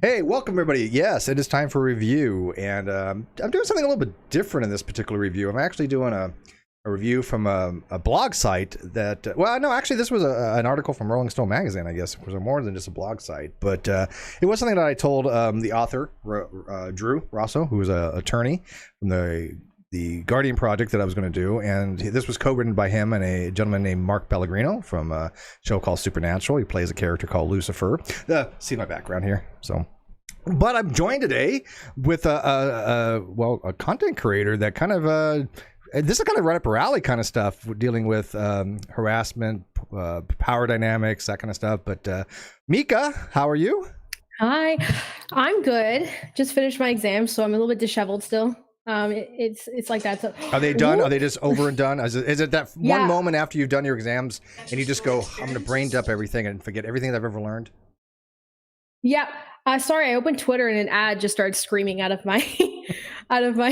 Hey, welcome everybody. Yes, it is time for review, and I'm doing something a little bit different in this particular review. I'm actually doing a review from a blog site that, well, no, actually this was an article from Rolling Stone magazine, I guess. It was more than just a blog site, but it was something that I told the author, Andrew Rosso, who is an attorney from the Guardian project that I was going to do, and this was co-written by him and a gentleman named Mark Pellegrino from a show called Supernatural. He plays a character called Lucifer. See my background here. So, but I'm joined today with a content creator that kind of this is kind of right up her alley kind of stuff, dealing with harassment, power dynamics, that kind of stuff. But Mika, how are you? Hi, I'm good. Just finished my exam, so I'm a little bit disheveled still. It's like that. So, are they done? Are they just over and done? Is it that one moment after you've done your exams and you just go, I'm going to brain dump everything and forget everything that I've ever learned? Yeah. Sorry, I opened Twitter and an ad just started screaming out of my my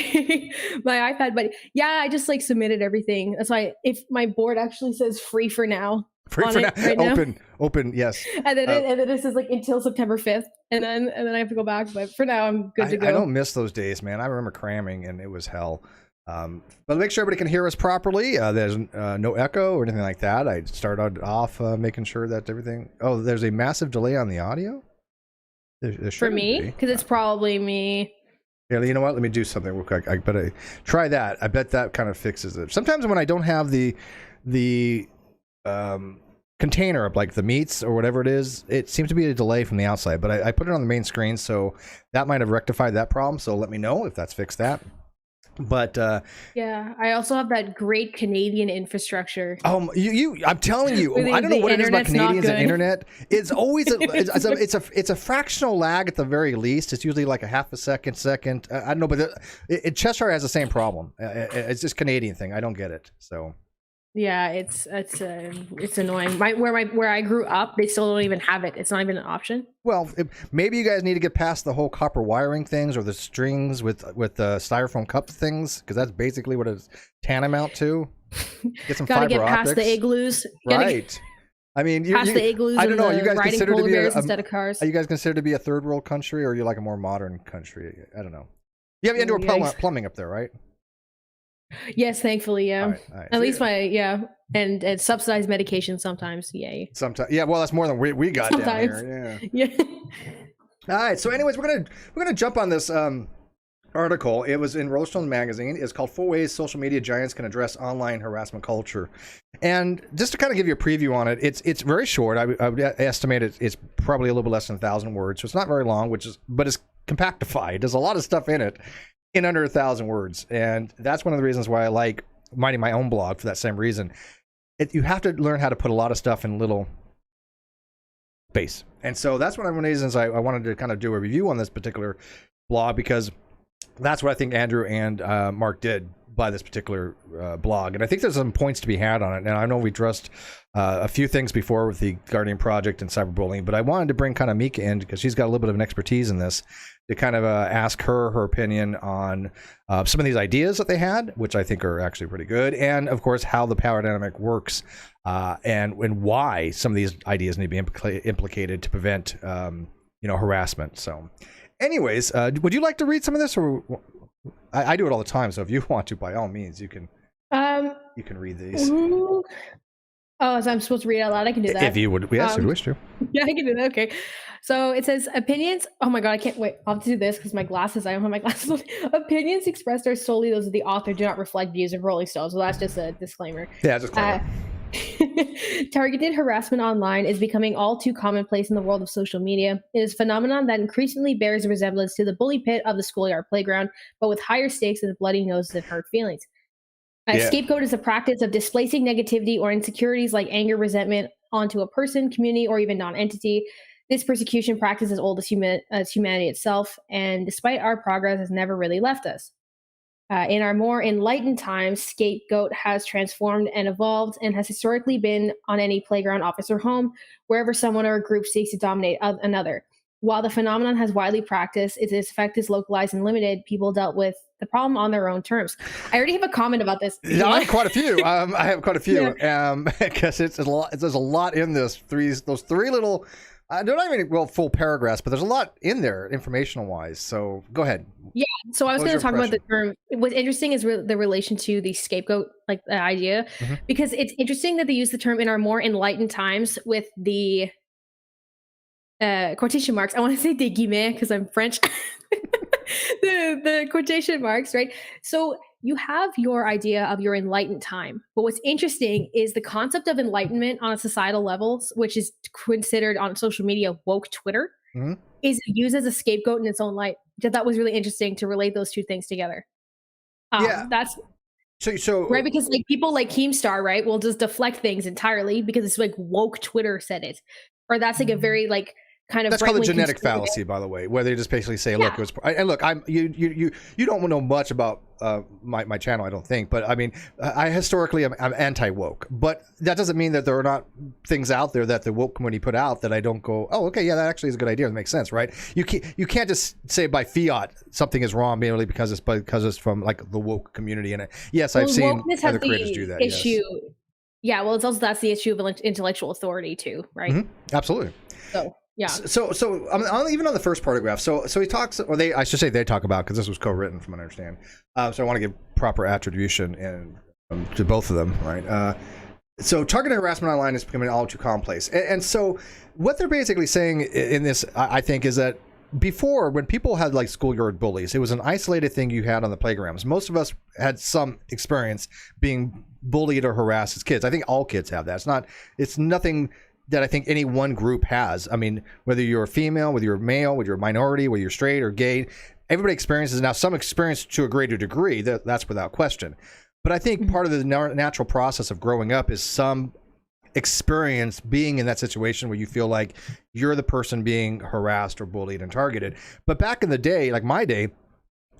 iPad. But yeah, I just like submitted everything. That's why if my board actually says free for now. Free for now. Right open, yes. And then it says like until September 5th, and then I have to go back. But for now, I'm good to go. I don't miss those days, man. I remember cramming, and it was hell. But make sure everybody can hear us properly. There's no echo or anything like that. I started off making sure that everything. Oh, there's a massive delay on the audio. There for me, because it's probably me. Yeah, you know what? Let me do something real quick. I bet try that. I bet that kind of fixes it. Sometimes when I don't have the container of like the meats or whatever it is, it seems to be a delay from the outside, but I put it on the main screen, so that might have rectified that problem. So let me know if that's fixed that. But yeah, I also have that great Canadian infrastructure. I'm telling you, I don't know what it is about Canadians and internet. It's always it's a fractional lag at the very least. It's usually like a half a second. I don't know, but Cheshire has the same problem. It's just Canadian thing. I don't get it. So. Yeah, it's annoying. Where I grew up, they still don't even have it. It's not even an option. Well, maybe you guys need to get past the whole copper wiring things or the strings with the styrofoam cup things, because that's basically what it's tantamount to. Get some Gotta fiber get past optics. the igloos. Right. I mean, past the igloos. I don't know. You guys consider to be instead of cars. Are you guys considered to be a third world country, or are you like a more modern country? I don't know. You have indoor plumbing up there, right? Yes, thankfully, yeah. All right. At least and subsidized medication sometimes. Yay. Sometimes, yeah. Well, that's more than we got sometimes. Down here. Yeah. All right. So, anyways, we're gonna jump on this article. It was in Rolling Stone magazine. It's called 4 Ways Social Media Giants Can Address Online Harassment Culture. And just to kind of give you a preview on it, it's very short. I would estimate it's probably a little bit less than 1,000 words, so it's not very long. But it's compactified. There's a lot of stuff in it. In under 1,000 words, and that's one of the reasons why I like minding my own blog for that same reason. You have to learn how to put a lot of stuff in little space, and so that's one of the reasons I wanted to kind of do a review on this particular blog, because that's what I think Andrew and Mark did by this particular blog, and I think there's some points to be had on it. And I know we addressed a few things before with the Guardian project and cyberbullying, but I wanted to bring kind of Mika in because she's got a little bit of an expertise in this, to kind of ask her opinion on some of these ideas that they had, which I think are actually pretty good, and of course how the power dynamic works, and why some of these ideas need to be implicated to prevent harassment. So anyways, would you like to read some of this, or I do it all the time, so if you want to, by all means, you can read these. Oh, so I'm supposed to read it out loud? I can do that. If you would, yes, if you wish to. Yeah, I can do that. Okay. So it says opinions. Oh my God, I can't wait. I'll have to do this because my glasses, I don't have my glasses on. Opinions expressed are solely those of the author, do not reflect views of Rolling Stone. So that's just a disclaimer. Yeah, disclaimer. Targeted harassment online is becoming all too commonplace in the world of social media. It is a phenomenon that increasingly bears a resemblance to the bully pit of the schoolyard playground, but with higher stakes and bloody noses and hurt feelings. Scapegoat is a practice of displacing negativity or insecurities like anger, resentment onto a person, community, or even non-entity. This persecution practice is as old as humanity itself, and despite our progress, has never really left us. In our more enlightened times, scapegoat has transformed and evolved and has historically been on any playground, office, or home, wherever someone or a group seeks to dominate another. While the phenomenon has widely practiced, its effect is localized and limited. People dealt with the problem on their own terms. I already have a comment about this. I have quite a few. I have quite a few because there's a lot in this. Those three little They're not even full paragraphs, but there's a lot in there informational wise. So go ahead. Yeah. So I was going to talk about the term. What's interesting is the relation to the scapegoat, like the idea, because it's interesting that they use the term in our more enlightened times with the quotation marks. I want to say des guillemets because I'm French. the quotation marks, right? So you have your idea of your enlightened time, but what's interesting is the concept of enlightenment on a societal level, which is considered on social media woke Twitter, is used as a scapegoat in its own light. That was really interesting to relate those two things together. That's so right, because like people like Keemstar, right, will just deflect things entirely because it's like woke Twitter said it, or that's like a very like kind of that's called the genetic fallacy, by the way, where they just basically say, look, it was, and look, you don't know much about my channel, I don't think, but I mean, I historically am anti-woke, but that doesn't mean that there are not things out there that the woke community put out that I don't go, oh, okay, yeah, that actually is a good idea. That makes sense, right? You can't just say by fiat something is wrong merely because it's from like the woke community. And yes, I've seen other creators do that. Issue, yes. Yeah, well, it's also that's the issue of intellectual authority too, right? Absolutely. So. Yeah. So even on the first paragraph, so he talks, or I should say they talk about, because this was co-written from what I understand. So I want to give proper attribution to both of them, right? So targeted harassment online is becoming all too commonplace, and so what they're basically saying in this, I think, is that before, when people had like schoolyard bullies, it was an isolated thing you had on the playgrounds. Most of us had some experience being bullied or harassed as kids. I think all kids have that. It's nothing that I think any one group has. I mean, whether you're a female, whether you're male, whether you're a minority, whether you're straight or gay, everybody experiences. Now, some experience to a greater degree, that's without question. But I think part of the natural process of growing up is some experience being in that situation where you feel like you're the person being harassed or bullied and targeted. But back in the day, like my day,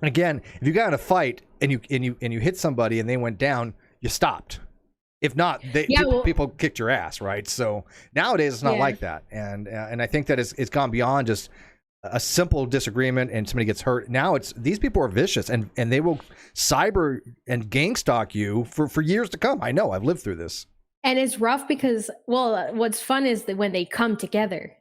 again, if you got in a fight and you hit somebody and they went down, you stopped. If not, people kicked your ass, right? So nowadays it's not like that, and I think that it's gone beyond just a simple disagreement and somebody gets hurt. Now it's these people are vicious and they will cyber and gang stalk you for years to come. I know, I've lived through this. And it's rough because, well, what's fun is that when they come together.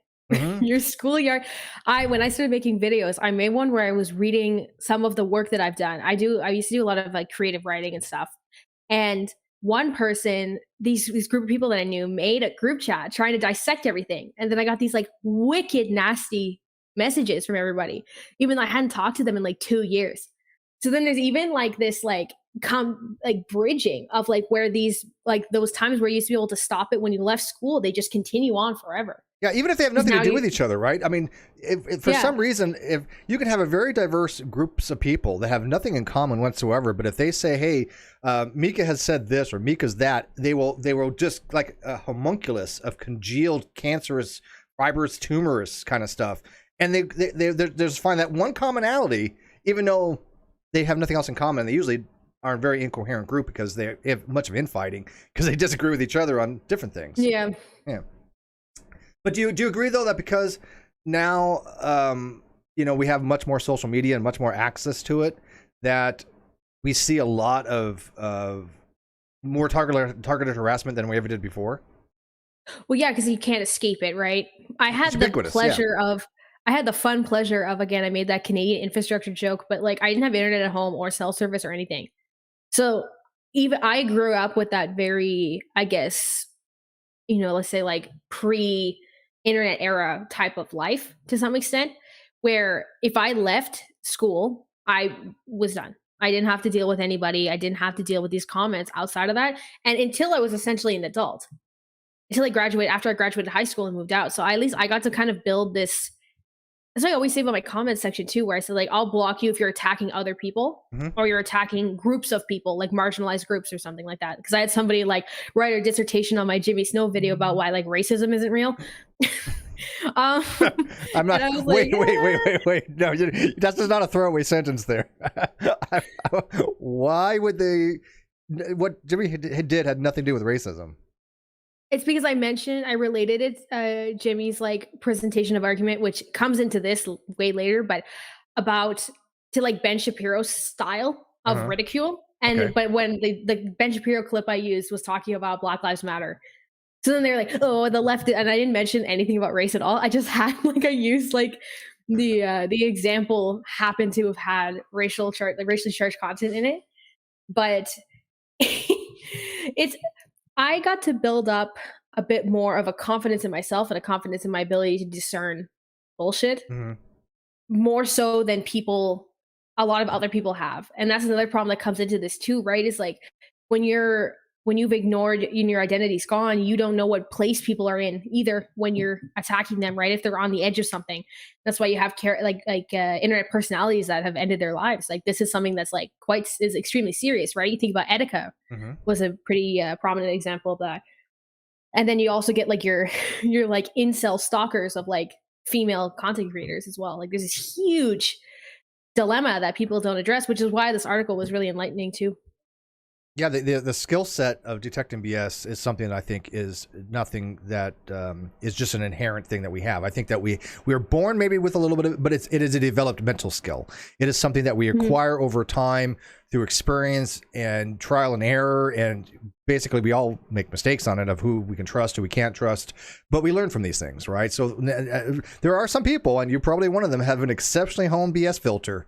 Your schoolyard. When I started making videos, I made one where I was reading some of the work that I've done. I used to do a lot of like creative writing and stuff, and one person, these group of people that I knew made a group chat trying to dissect everything. And then I got these like wicked nasty messages from everybody, even though I hadn't talked to them in like 2 years. So then there's even like this like bridging of like where these like those times where you used to be able to stop it when you left school, they just continue on forever. Yeah, even if they have nothing to do with each other, right? I mean, if for some reason, if you can have a very diverse groups of people that have nothing in common whatsoever, but if they say, "Hey, Mika has said this" or "Mika's that," they will just like a homunculus of congealed, cancerous, fibrous, tumorous kind of stuff, and they just find that one commonality, even though they have nothing else in common. They usually are a very incoherent group because they have much of infighting because they disagree with each other on different things. Yeah. But do you agree though that because now we have much more social media and much more access to it, that we see a lot of more targeted harassment than we ever did before? Well, yeah, because you can't escape it, right? I had the fun pleasure of, again, I made that Canadian infrastructure joke, but like I didn't have internet at home or cell service or anything. So even I grew up with that very, I guess, let's say like pre-internet era type of life to some extent, where if I left school, I was done. I didn't have to deal with anybody. I didn't have to deal with these comments outside of that. And until I was essentially an adult, until after I graduated high school and moved out. So at least I got to kind of build this. That's what I always say about my comment section too, where I said like, I'll block you if you're attacking other people or you're attacking groups of people, like marginalized groups or something like that. Because I had somebody like write a dissertation on my Jimmy Snow video about why like racism isn't real. I'm not. Wait. No, that's just not a throwaway sentence there. Why would they? What Jimmy did had nothing to do with racism. It's because I related it, Jimmy's like presentation of argument, which comes into this way later, but to like Ben Shapiro's style of ridicule. And but when the Ben Shapiro clip I used was talking about Black Lives Matter, So then they're like, oh, the left, and I didn't mention anything about race at all. I just had like I used like the example happened to have had racially charged content in it, but it's I got to build up a bit more of a confidence in myself and a confidence in my ability to discern bullshit more so than a lot of other people have. And that's another problem that comes into this too, right? Is like when you've ignored and your identity's gone, you don't know what place people are in either when you're attacking them, right? If they're on the edge of something. That's why you have internet personalities that have ended their lives. Like this is something that's like is extremely serious, right? You think about Etika was a pretty prominent example of that. And then you also get like your like incel stalkers of like female content creators as well. Like there's this huge dilemma that people don't address, which is why this article was really enlightening too. Yeah, the skill set of detecting BS is something that I think is nothing that is just an inherent thing that we have. I think that we are born maybe with a little bit of, but it is a developed mental skill. It is something that we acquire over time through experience and trial and error, and basically we all make mistakes on it of who we can trust, who we can't trust, but we learn from these things, right? So there are some people, and you're probably one of them, have an exceptionally honed BS filter.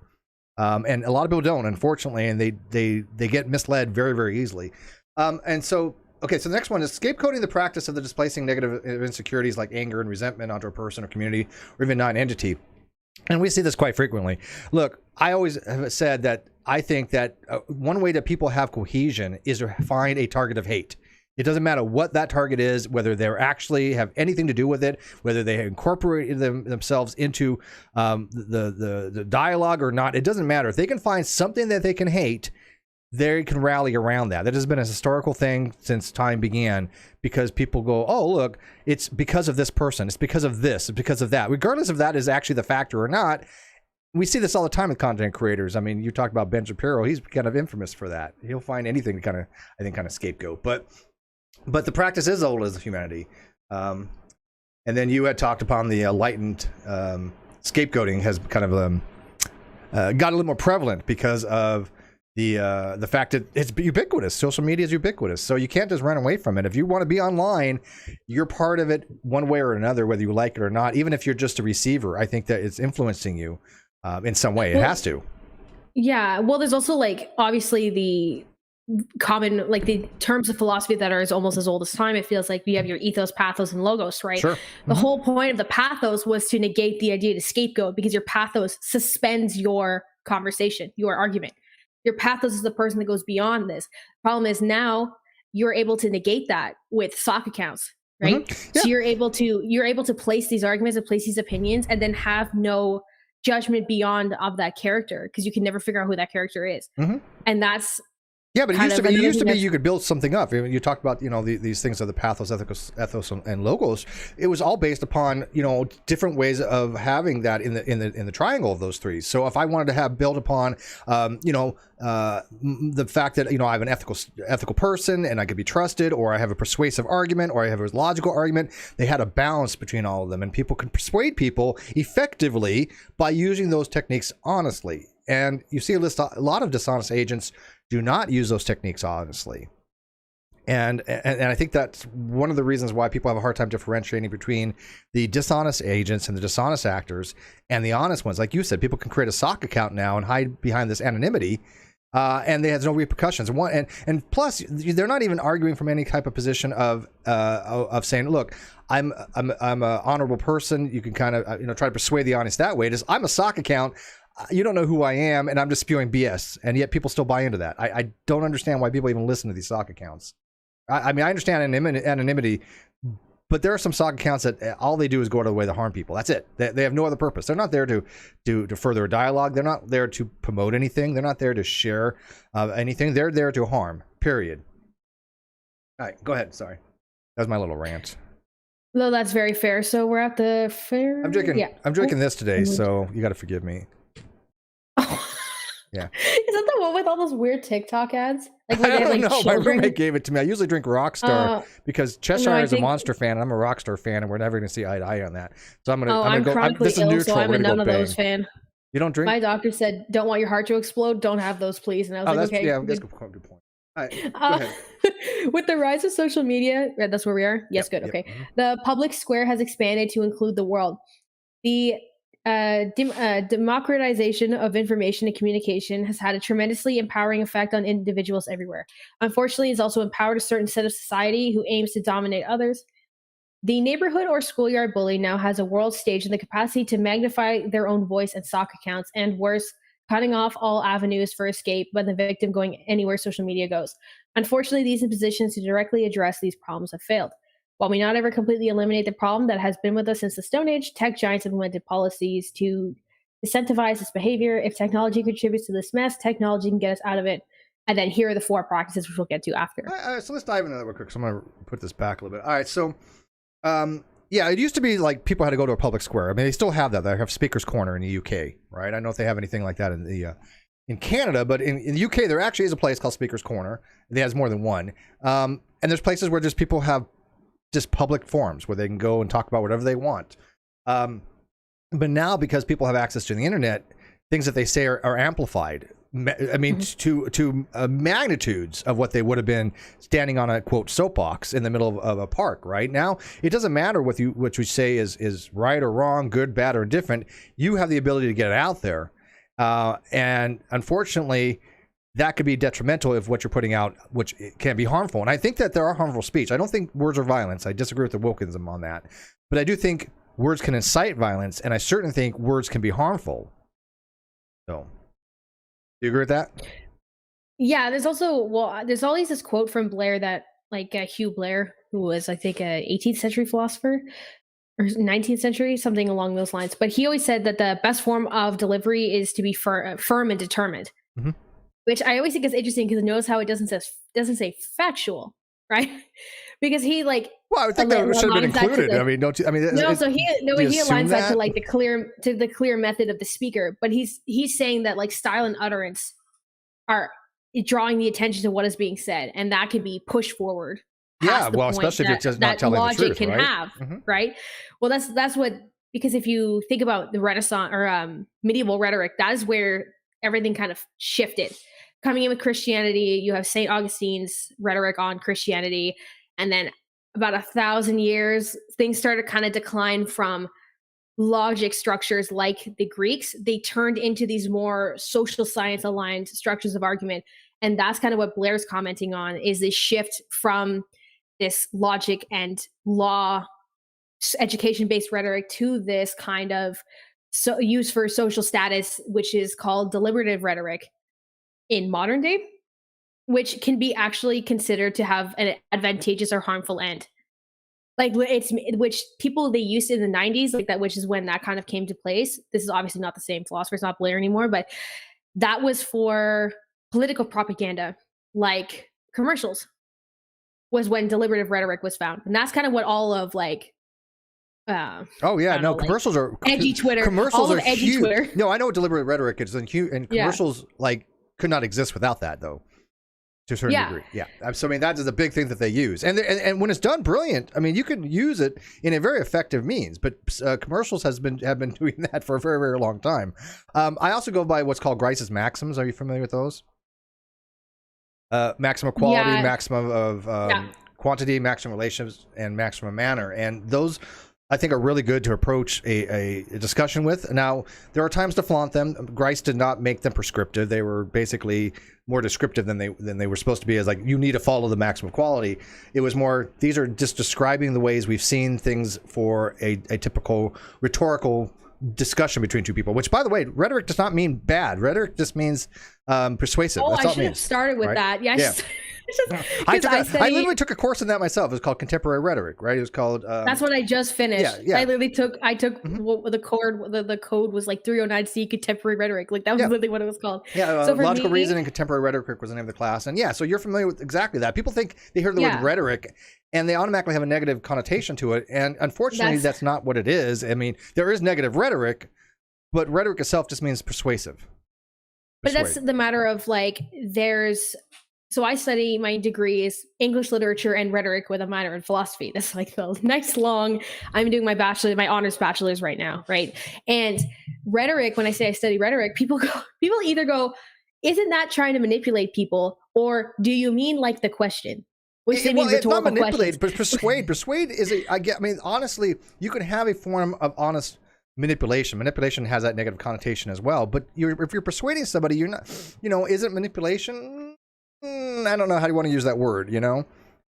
And a lot of people don't, unfortunately, and they get misled very, very easily. And so, okay, so the next one is scapegoating, the practice of the displacing negative insecurities like anger and resentment onto a person or community or even non-entity. And we see this quite frequently. Look, I always have said that I think that one way that people have cohesion is to find a target of hate. It doesn't matter what that target is, whether they actually have anything to do with it, whether they incorporate themselves into the dialogue or not. It doesn't matter. If they can find something that they can hate, they can rally around that. That has been a historical thing since time began, because people go, oh, look, it's because of this person. It's because of this. It's because of that. Regardless if that is actually the factor or not. We see this all the time with content creators. I mean, you talk about Ben Shapiro. He's kind of infamous for that. He'll find anything to kind of scapegoat. But the practice is old as humanity. And then you had talked upon the enlightened scapegoating has kind of got a little more prevalent because of the fact that it's ubiquitous. Social media is ubiquitous. So you can't just run away from it. If you want to be online, you're part of it one way or another, whether you like it or not. Even if you're just a receiver, I think that it's influencing you in some way. It has to. Yeah. Well, there's also like obviously the common, like the terms of philosophy that are almost as old as time. It feels like you have your ethos, pathos, and logos, right? Sure. The whole point of the pathos was to negate the idea to scapegoat, because your pathos suspends your conversation, your argument. Your pathos is the person that goes beyond this. Problem is now you're able to negate that with sock accounts, right? Yeah. So you're able to place these arguments and place these opinions and then have no judgment beyond of that character, because you can never figure out who that character is. And that's but it used to be you could build something up. You talked about these things of the pathos, ethos, and logos. It was all based upon different ways of having that in the triangle of those three. So if I wanted to have built upon the fact that I have an ethical person and I could be trusted, or I have a persuasive argument, or I have a logical argument, they had a balance between all of them, and people can persuade people effectively by using those techniques honestly. And you see a lot of dishonest agents do not use those techniques honestly. And I think that's one of the reasons why people have a hard time differentiating between the dishonest agents and the dishonest actors and the honest ones. Like you said, people can create a sock account now and hide behind this anonymity, and they have no repercussions. And plus, they're not even arguing from any type of position of saying, look, I'm an honorable person. You can kind of try to persuade the audience that way. It is, I'm a sock account. You don't know who I am, and I'm just spewing BS, and yet people still buy into that. I don't understand why people even listen to these sock accounts. I mean, I understand anonymity, but there are some sock accounts that all they do is go out of the way to harm people. That's it. They have no other purpose. They're not there to further a dialogue. They're not there to promote anything. They're not there to share anything. They're there to harm, period. All right, go ahead. Sorry. That was my little rant. No, that's very fair. So we're at the fair. I'm drinking this today, so you got to forgive me. Yeah. Is that the one with all those weird TikTok ads? Like when I don't know. My roommate gave it to me. I usually drink Rockstar because Cheshire is a Monster fan, and I'm a Rockstar fan, and we're never going to see eye to eye on that. So I'm going to go. This is neutral. So I'm a none of those fan. You don't drink? My doctor said, "Don't want your heart to explode. Don't have those, please." And I was like, "Okay." Yeah, that's a good point. All right, go ahead. With the rise of social media, that's where we are. Yes, good. Okay, the public square has expanded to include the world. The democratization of information and communication has had a tremendously empowering effect on individuals everywhere. Unfortunately, it's also empowered a certain set of society who aims to dominate others. The neighborhood or schoolyard bully now has a world stage and the capacity to magnify their own voice and stock accounts, and worse, cutting off all avenues for escape by the victim going anywhere social media goes. Unfortunately, these impositions to directly address these problems have failed. While we not ever completely eliminate the problem that has been with us since the Stone Age, tech giants implemented policies to incentivize this behavior. If technology contributes to this mess, technology can get us out of it. And then here are the 4 practices, which we'll get to after. So let's dive into that real quick. So I'm going to put this back a little bit. All right, so yeah, it used to be like people had to go to a public square. I mean, they still have that. They have Speaker's Corner in the UK, right? I don't know if they have anything like that in Canada, but in the UK, there actually is a place called Speaker's Corner. It has more than one. And there's places where just people have just public forums where they can go and talk about whatever they want. But now, because people have access to the internet, things that they say are amplified. I mean, to magnitudes of what they would have been standing on a quote soapbox in the middle of a park. Right now, it doesn't matter what you say is right or wrong, good, bad, or indifferent. You have the ability to get it out there, and unfortunately, that could be detrimental if what you're putting out, which can be harmful. And I think that there are harmful speech. I don't think words are violence. I disagree with the Wilkinson on that, but I do think words can incite violence, and I certainly think words can be harmful. So. Do you agree with that? Yeah, there's also, there's always this quote from Blair that, like, Hugh Blair, who was, I think, a 18th century philosopher, or 19th century, something along those lines. But he always said that the best form of delivery is to be firm and determined, which I always think is interesting because notice how it doesn't say factual, right? Because he like. Well, I would think that should have been included. I mean, don't you? I mean, no. So he aligns that to like the clear method of the speaker. But he's saying that like style and utterance are drawing the attention to what is being said, and that can be pushed forward. Yeah, well, especially if it's just not telling the truth, can right? have, right? Well, that's what, because if you think about the Renaissance or medieval rhetoric, that is where everything kind of shifted. Coming in with Christianity, you have St. Augustine's rhetoric on Christianity, and then about 1,000 years, things started kind of decline from logic structures like the Greeks. They turned into these more social science aligned structures of argument. And that's kind of what Blair's commenting on, is this shift from this logic and law education-based rhetoric to this kind of use for social status, which is called deliberative rhetoric in modern day, which can be actually considered to have an advantageous or harmful end. Like which people they used in the 90s, like that, which is when that kind of came to place. This is obviously not the same philosopher, it's not Blair anymore, but that was for political propaganda, like commercials, was when deliberative rhetoric was found. And that's kind of what all of like commercials are edgy Twitter. Commercials are edgy huge. Twitter. No, I know what deliberate rhetoric is, and commercials like could not exist without that, though, to a certain degree. Yeah, so I mean that is a big thing that they use, and when it's done brilliant, I mean you can use it in a very effective means. But commercials have been doing that for a very, very long time. I also go by what's called Grice's maxims. Are you familiar with those? Maximum quality, maximum of quantity, maximum relations, and maximum manner, and those I think are really good to approach a discussion with. Now, there are times to flaunt them. Grice did not make them prescriptive. They were basically more descriptive than they were supposed to be, as like, you need to follow the maximum quality. It was more, these are just describing the ways we've seen things for a typical rhetorical discussion between two people, which, by the way, rhetoric does not mean bad. Rhetoric just means persuasive. Oh, That's all I should have started with that. Yeah. I literally took a course in that myself. It was called contemporary rhetoric, right? It was called. That's what I just finished. Yeah. I took what the code was like 309C contemporary rhetoric. Like that was literally what it was called. Yeah, so logical reasoning and contemporary rhetoric was the name of the class. And so you're familiar with exactly that. People think they hear the word rhetoric and they automatically have a negative connotation to it. And unfortunately, that's not what it is. I mean, there is negative rhetoric, but rhetoric itself just means persuasive. But that's the matter of like, so I study, my degree is English literature and rhetoric with a minor in philosophy. That's like the nice long, I'm doing my honors bachelor's right now, right? And rhetoric, when I say I study rhetoric, people either go, isn't that trying to manipulate people? Or do you mean like the question? Which they mean rhetorical questions. But persuade is I mean, honestly, you can have a form of honest manipulation. Manipulation has that negative connotation as well. But if you're persuading somebody, you're not, is it manipulation? I don't know how you want to use that word,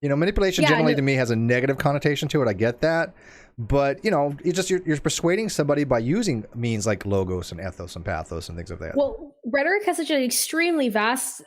manipulation generally to me has a negative connotation to it. I get that. But, you're persuading somebody by using means like logos and ethos and pathos and things like that. Well, rhetoric has such an extremely vast,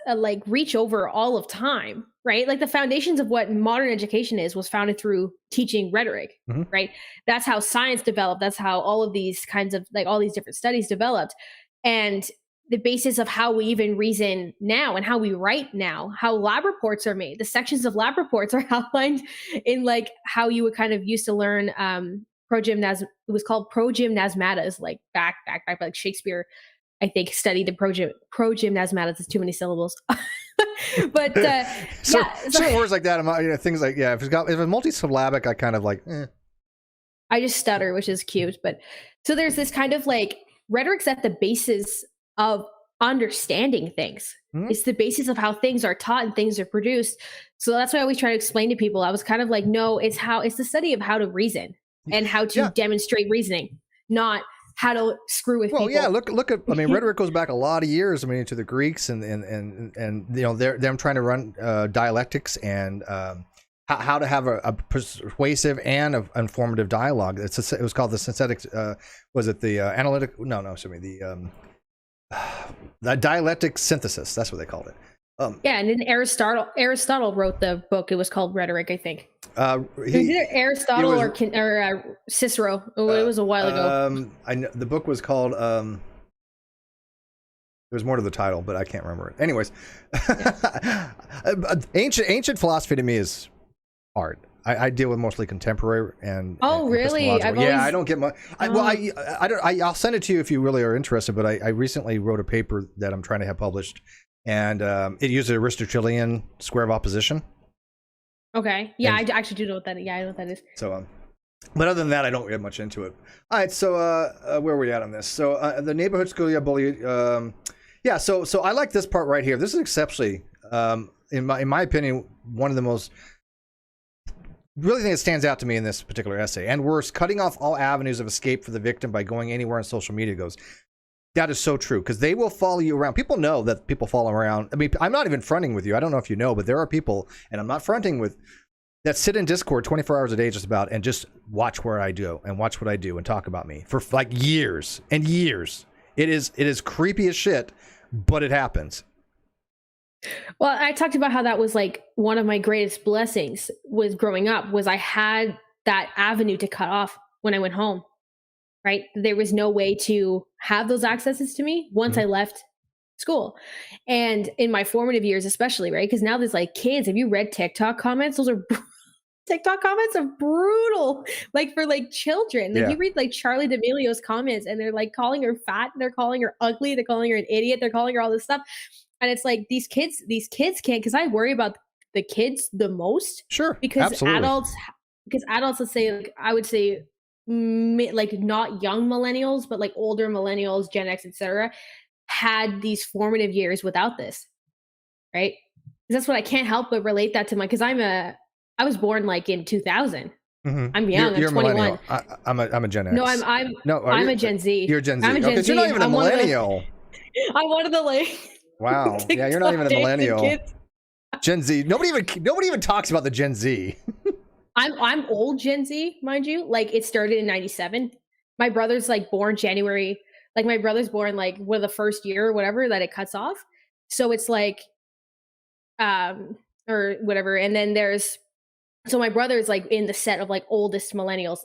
reach over all of time, right? Like the foundations of what modern education was founded through teaching rhetoric, right? That's how science developed. That's how all of these kinds of, all these different studies developed. And the basis of how we even reason now and how we write now, how lab reports are made. The sections of lab reports are outlined in how you would kind of used to learn it was called progymnasmatas, back, like Shakespeare, I think, studied the progymnasmatas. It's too many syllables. But certain words like that, things like, if it's multisyllabic, I kind of I just stutter, which is cute. But so there's this kind of rhetoric's at the basis of understanding things. It's the basis of how things are taught and things are produced. So that's why I always try to explain to people. I was kind of no, it's the study of how to reason and how to demonstrate reasoning, not how to screw with people. Well, look at, rhetoric goes back a lot of years, to the Greeks and they're them trying to run dialectics and how to have a persuasive and informative dialogue. It was called the synthetic, was it the analytic? No, excuse me, the dialectic synthesis. That's what they called it. And then Aristotle wrote the book. It was called Rhetoric, I think. It was either Aristotle or Cicero. It was a while ago. I know the book was called. There's more to the title, but I can't remember it. Anyways, ancient philosophy to me is hard. I deal with mostly contemporary and really? I don't get much. I'll send it to you if you really are interested. But I recently wrote a paper that I'm trying to have published, and it used the Aristotelian square of opposition. Okay. Yeah, I actually do know what that is. Yeah, I know what that is. So, but other than that, I don't get much into it. All right. So, where are we at on this? So, the neighborhood school bully. So I like this part right here. This is exceptionally, in my opinion, one of the most. Really thing that stands out to me in this particular essay. And worse, cutting off all avenues of escape for the victim by going anywhere on social media goes. That is so true, because they will follow you around. People know that people follow around. I'm not even fronting with you. I don't know if you know, but there are people, and I'm not fronting with, that sit in Discord 24 hours a day just about and just watch where I do and watch what I do and talk about me for years and years. It is creepy as shit, but it happens. Well, I talked about how that was one of my greatest blessings was growing up was I had that avenue to cut off when I went home, right? There was no way to have those accesses to me once I left school. And in my formative years, especially, right? Because now there's kids, have you read TikTok comments? TikTok comments are brutal, for children. You read Charlie D'Amelio's comments and they're calling her fat, they're calling her ugly, they're calling her an idiot, they're calling her all this stuff. And it's these kids can't, because I worry about the kids the most. Sure. Because absolutely. adults, let's say, I would say not young millennials, but older millennials, Gen X, etc., had these formative years without this. Right. Because that's what I can't help but relate that to because I was born in 2000. Mm-hmm. I'm young. You're I'm 21. I'm a Gen X. No, I'm a Gen Z. You're Gen Z. I'm a Gen Z. You're not even a millennial. I'm one of the Wow. Yeah, you're not even a millennial. Gen Z. Nobody even talks about the Gen Z. I'm old Gen Z, mind you. It started in 97. My brother's born January. My brother's born with the first year or whatever that it cuts off. So it's or whatever. And then so my brother is in the set of oldest millennials,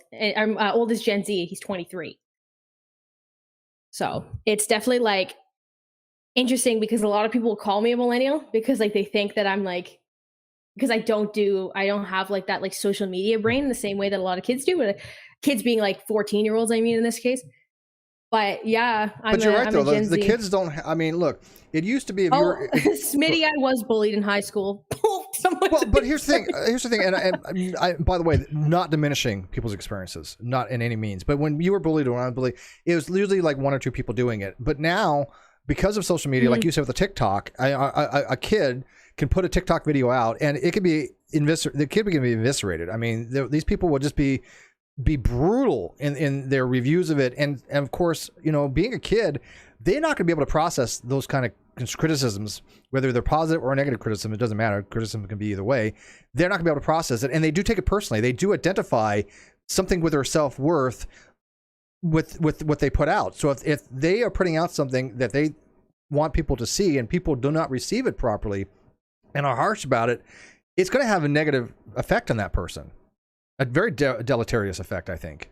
oldest Gen Z. He's 23. So it's definitely interesting because a lot of people call me a millennial because they think that I'm because I don't have that social media brain in the same way that a lot of kids do, but kids being 14-year-olds, in this case. But yeah, but you're right though. The kids don't. Look, it used to be. Smitty, I was bullied in high school. But here's the thing. And I, by the way, not diminishing people's experiences, not in any means. But when you were bullied or not bullied, it was usually one or two people doing it. But now, because of social media, like you said with the TikTok, a kid can put a TikTok video out, and it could be the kid can be eviscerated. I mean, these people will just be brutal in their reviews of it, and of course, you know, being a kid, they're not going to be able to process those kind of criticisms, whether they're positive or negative criticism. It doesn't matter. Criticism can be either way. They're not going to be able to process it, and they do take it personally. They do identify something with their self-worth with what they put out. So if they are putting out something that they want people to see and people do not receive it properly and are harsh about it, it's going to have a negative effect on that person. A very deleterious effect, I think.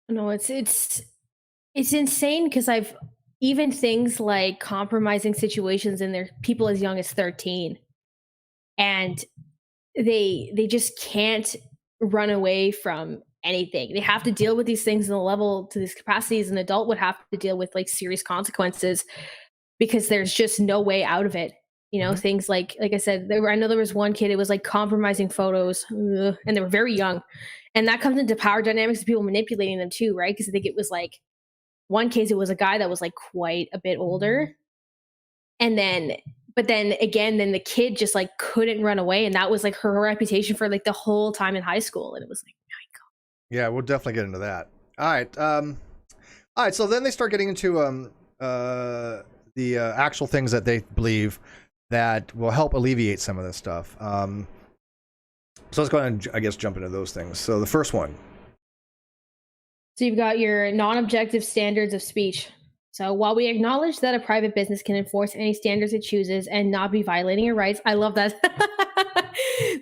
No, it's insane, because I've even things like compromising situations, and they're people as young as 13, and they just can't run away from anything. They have to deal with these things in the level to these capacities an adult would have to deal with, like serious consequences, because there's just no way out of it. You know, things like I said, I know there was one kid, it was like compromising photos, and they were very young. And that comes into power dynamics of people manipulating them too, right? Because I think it was like one case, it was a guy that was like quite a bit older. And then, but then again, then the kid just like couldn't run away. And that was like her reputation for like the whole time in high school. And it was like, oh my God. Yeah, we'll definitely get into that. All right. All right. So then they start getting into the actual things that they believe that will help alleviate some of this stuff. So let's go ahead and, I guess, jump into those things. So the first one. So you've got your non-objective standards of speech. So while we acknowledge that a private business can enforce any standards it chooses and not be violating your rights, I love that.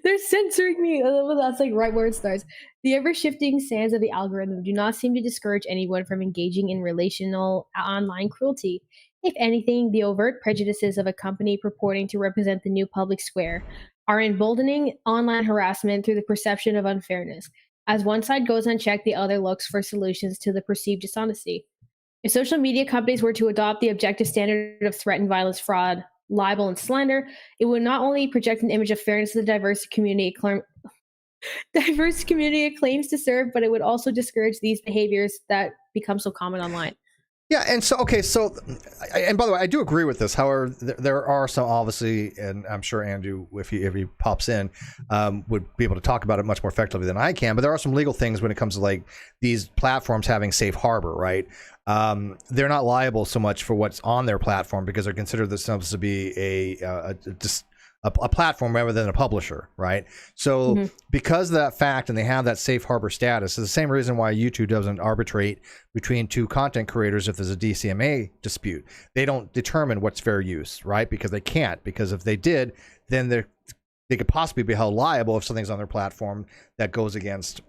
They're censoring me. That's like right where it starts. The ever-shifting sands of the algorithm do not seem to discourage anyone from engaging in relational online cruelty. If anything, the overt prejudices of a company purporting to represent the new public square are emboldening online harassment through the perception of unfairness. As one side goes unchecked, the other looks for solutions to the perceived dishonesty. If social media companies were to adopt the objective standard of threat and violence, fraud, libel, and slander, it would not only project an image of fairness to the diverse community it claims to serve, but it would also discourage these behaviors that become so common online. Yeah, and so, okay, so, and by the way, I do agree with this. However, there are some, obviously, and I'm sure Andrew, if he pops in, would be able to talk about it much more effectively than I can, but there are some legal things when it comes to, like, these platforms having safe harbor, right? They're not liable so much for what's on their platform because they're considered themselves to be a platform rather than a publisher, right? So because of that fact, and they have that safe harbor status, it's the same reason why YouTube doesn't arbitrate between two content creators if there's a DCMA dispute. They don't determine what's fair use, right? Because they can't. Because if they did, then they could possibly be held liable if something's on their platform that goes against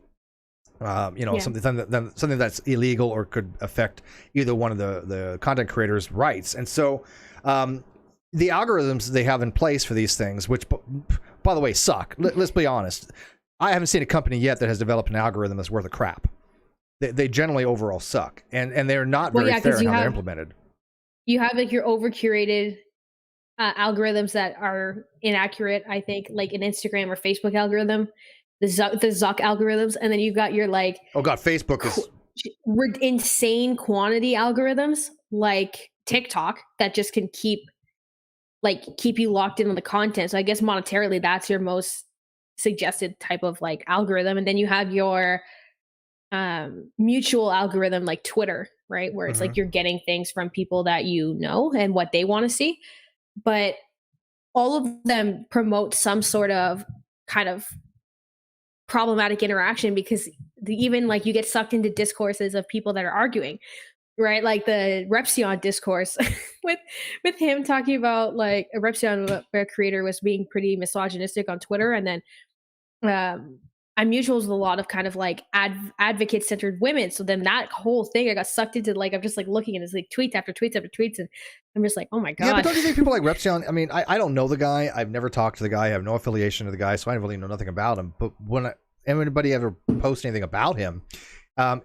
something that's illegal or could affect either one of the content creators' rights. And so the algorithms they have in place for these things, which, by the way, suck. Let's be honest. I haven't seen a company yet that has developed an algorithm that's worth a crap. They generally overall suck, and they're not very fair in how they're implemented. You have like your over-curated algorithms that are inaccurate, I think, like an Instagram or Facebook algorithm, the Zuck algorithms, and then you've got your like... Oh, God, Facebook is... insane quantity algorithms, like TikTok, that just can keep you locked in on the content. So I guess monetarily, that's your most suggested type of like algorithm. And then you have your mutual algorithm like Twitter, right? Where it's like you're getting things from people that you know and what they want to see. But all of them promote some sort of kind of problematic interaction, because even like you get sucked into discourses of people that are arguing. Right, like the Repsion discourse with him talking about like a Repsion creator was being pretty misogynistic on Twitter, and then I'm mutual with a lot of kind of like advocate centered women. So then that whole thing, I got sucked into, like I'm just like looking at his like tweets after tweets after tweets, and I'm just like, oh my God. Yeah, but don't you think people like Repsion? I mean, I don't know the guy. I've never talked to the guy. I have no affiliation to the guy, so I really know nothing about him. But when anybody ever posts anything about him,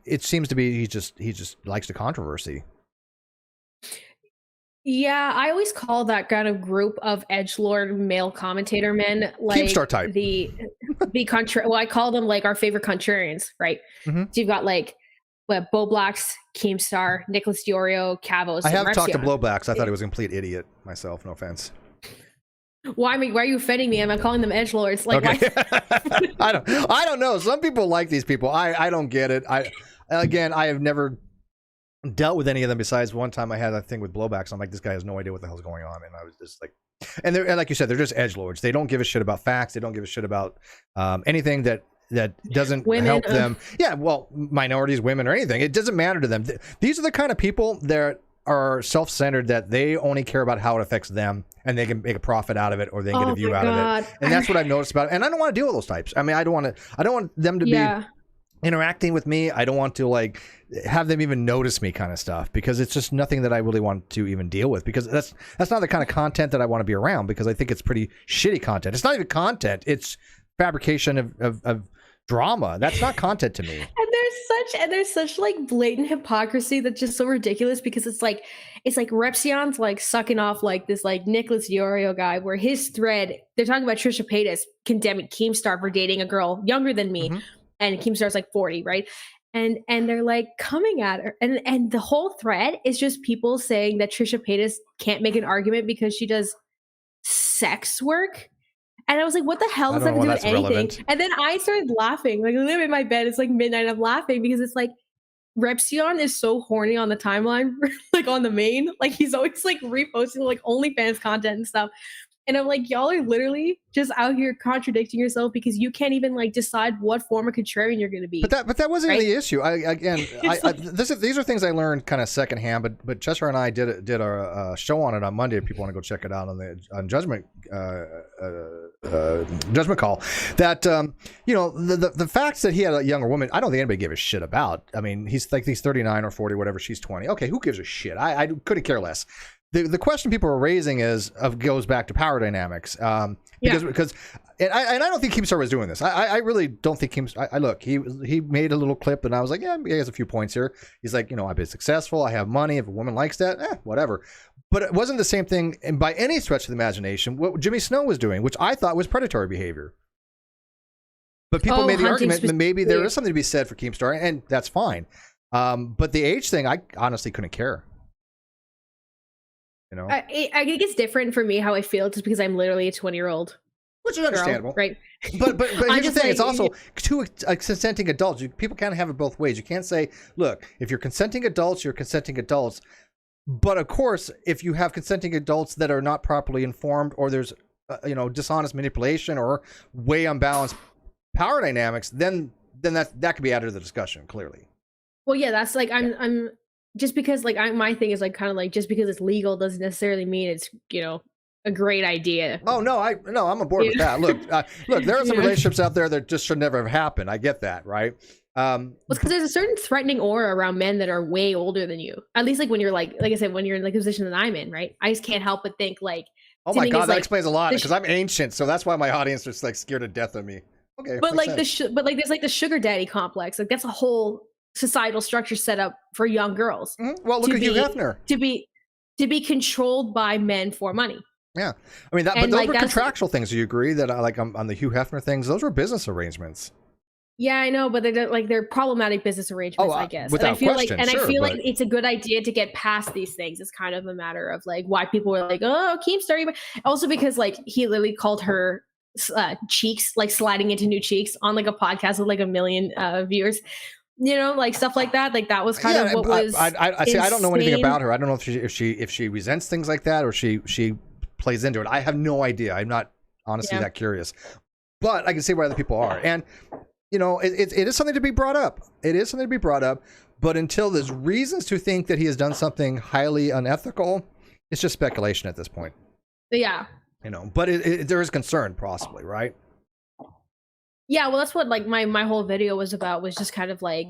it seems to be he just likes the controversy. Yeah, I always call that kind of group of edgelord male commentator men like Keemstar type. the well, I call them like our favorite contrarians, right? So you've got like Bo Blacks, Keemstar, Nicholas Diorio, Cavos. I have talked to Blow Blacks. I thought he was a complete idiot myself. No offense. Why are you offending me? Am I calling them edgelords? Like, okay. why? I don't know. Some people like these people. I don't get it. I have never dealt with any of them besides one time I had a thing with blowbacks. I'm like, this guy has no idea what the hell's going on, and I was just like, and like you said, they're just edgelords. They don't give a shit about facts. They don't give a shit about anything that doesn't help them. Yeah, well, minorities, women, or anything. It doesn't matter to them. These are the kind of people that are self-centered, that they only care about how it affects them, and they can make a profit out of it, or they can get a view out of it. And that's what I've noticed about it. And I don't want to deal with those types. I mean, I don't want them to be interacting with me. I don't want to like have them even notice me, kind of stuff, because it's just nothing that I really want to even deal with, because that's not the kind of content that I want to be around, because I think it's pretty shitty content. It's not even content. It's fabrication of drama. That's not content to me. And there's such like blatant hypocrisy that's just so ridiculous, because it's like Repsion's like sucking off like this like Nicholas Diorio guy, where his thread, they're talking about Trisha Paytas condemning Keemstar for dating a girl younger than me, and Keemstar's like 40, right? And they're like coming at her, and the whole thread is just people saying that Trisha Paytas can't make an argument because she does sex work. And I was like, what the hell does that have to do with anything? Relevant. And then I started laughing. Like, I live in my bed. It's like midnight. I'm laughing because it's like, Repsion is so horny on the timeline, like on the main. Like, he's always like reposting like OnlyFans content and stuff. And I'm like, y'all are literally just out here contradicting yourself because you can't even like decide what form of contrarian you're going to be. But that wasn't the issue. These are things I learned kind of secondhand. But Chester and I did a show on it on Monday. If people want to go check it out on Judgment Judgment Call. That the facts that he had a younger woman, I don't think anybody gave a shit about. I mean, he's 39 or 40, whatever. She's 20. Okay, who gives a shit? I couldn't care less. The question people are raising goes back to power dynamics, because I don't think Keemstar was doing this. I really don't think Keemstar. Look, he made a little clip, and I was like, yeah, he has a few points here. He's like, I've been successful, I have money. If a woman likes that, whatever. But it wasn't the same thing, and by any stretch of the imagination, what Jimmy Snow was doing, which I thought was predatory behavior. But people made the argument that maybe there is something to be said for Keemstar, and that's fine. But the age thing, I honestly couldn't care. I think it's different for me how I feel, just because I'm literally a 20-year-old, which is understandable, right? But here's the thing: it's also two consenting adults. People can't have it both ways. You can't say, "Look, if you're consenting adults, you're consenting adults." But of course, if you have consenting adults that are not properly informed, or there's dishonest manipulation or way unbalanced power dynamics, then that could be added to the discussion. Clearly. Well, yeah, that's like I'm. Just because like my thing is like kind of like, just because it's legal doesn't necessarily mean it's a great idea. Oh no, I'm aboard with that. Look, there are some relationships out there that just should never have happened. I get that, right? Well, it's because there's a certain threatening aura around men that are way older than you. At least like when you're like I said, when you're in like the position that I'm in, right? I just can't help but think like, oh my god, that explains a lot, because I'm ancient, so that's why my audience is like scared to death of me. Okay, but like there's like the sugar daddy complex. Like that's a whole societal structure set up for young girls. Mm-hmm. Well, look at Hugh Hefner. To be controlled by men for money. Yeah, I mean, but those were contractual things. Do you agree that like on the Hugh Hefner things, those were business arrangements? Yeah, I know, but they're problematic business arrangements, I guess. Without question, I feel like it's a good idea to get past these things. It's kind of a matter of like why people were like, oh, Keemstar. Also because like he literally called her cheeks, like sliding into new cheeks on like a podcast with like 1 million viewers. Like stuff like that. Like that was kind of what was. I see. I don't know anything about her. I don't know if she resents things like that, or she plays into it. I have no idea. I'm not honestly that curious, but I can see why other people are. And it is something to be brought up. It is something to be brought up. But until there's reasons to think that he has done something highly unethical, it's just speculation at this point. Yeah. But there is concern, possibly, right? Yeah, well, that's what like my whole video was about, was just kind of like,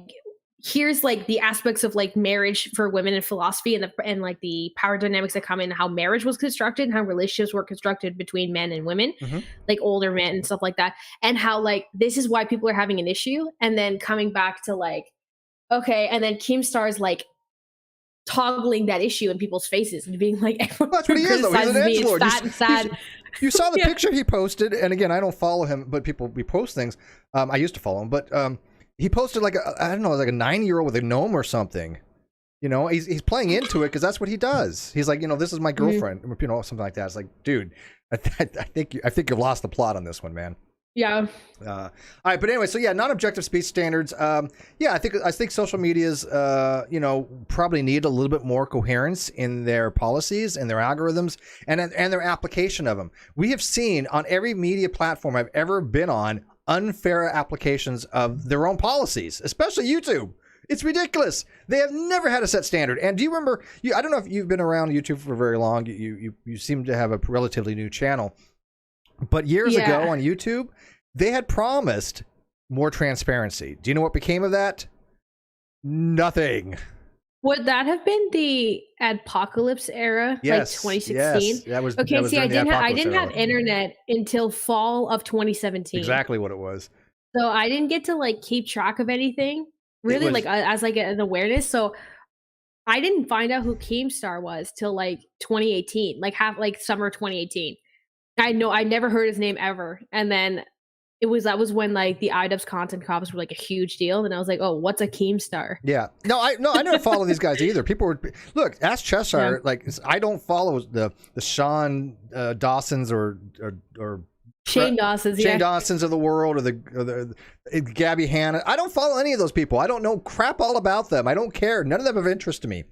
here's like the aspects of like marriage for women in philosophy, and like the power dynamics that come in, how marriage was constructed and how relationships were constructed between men and women, like older men and stuff like that, and how like this is why people are having an issue, and then coming back to like, okay, and then Keemstar's like toggling that issue in people's faces and being like, well, that's what he is, though. He's an edgelord. Fat and sad. You saw the picture he posted, and again, I don't follow him, but we post things. I used to follow him, but he posted like a 9-year-old with a gnome or something. You know, he's playing into it because that's what he does. He's like, you know, this is my girlfriend, you know, something like that. It's like, dude, I think you've lost the plot on this one, man. Yeah. All right, but anyway, so yeah, non-objective speech standards. Yeah, I think social medias, you know, probably need a little bit more coherence in their policies and their algorithms and their application of them. We have seen on every media platform I've ever been on unfair applications of their own policies, especially YouTube. It's ridiculous. They have never had a set standard. And do you remember? I don't know if you've been around YouTube for very long. You seem to have a relatively new channel. But years ago on YouTube, they had promised more transparency. Do you know what became of that? Nothing. Would that have been the apocalypse era, yes, like 2016? Yes, that was. Okay, that was see, I didn't have internet until fall of 2017. Exactly what it was. So I didn't get to like keep track of anything really, like as like an awareness. So I didn't find out who Keemstar was till like 2018, like summer 2018. I never heard his name ever, and then that was when like the iDubbbz content cops were like a huge deal, and I was like, oh, what's a Keemstar? Yeah, I never follow these guys either. People would look, ask Cheshire. Yeah. Like I don't follow the Sean Dawsons or Shane Dawson's, Shane Dawson's of the world, or the Gabby Hanna. I don't follow any of those people. I don't know crap all about them. I don't care. None of them have interest to me.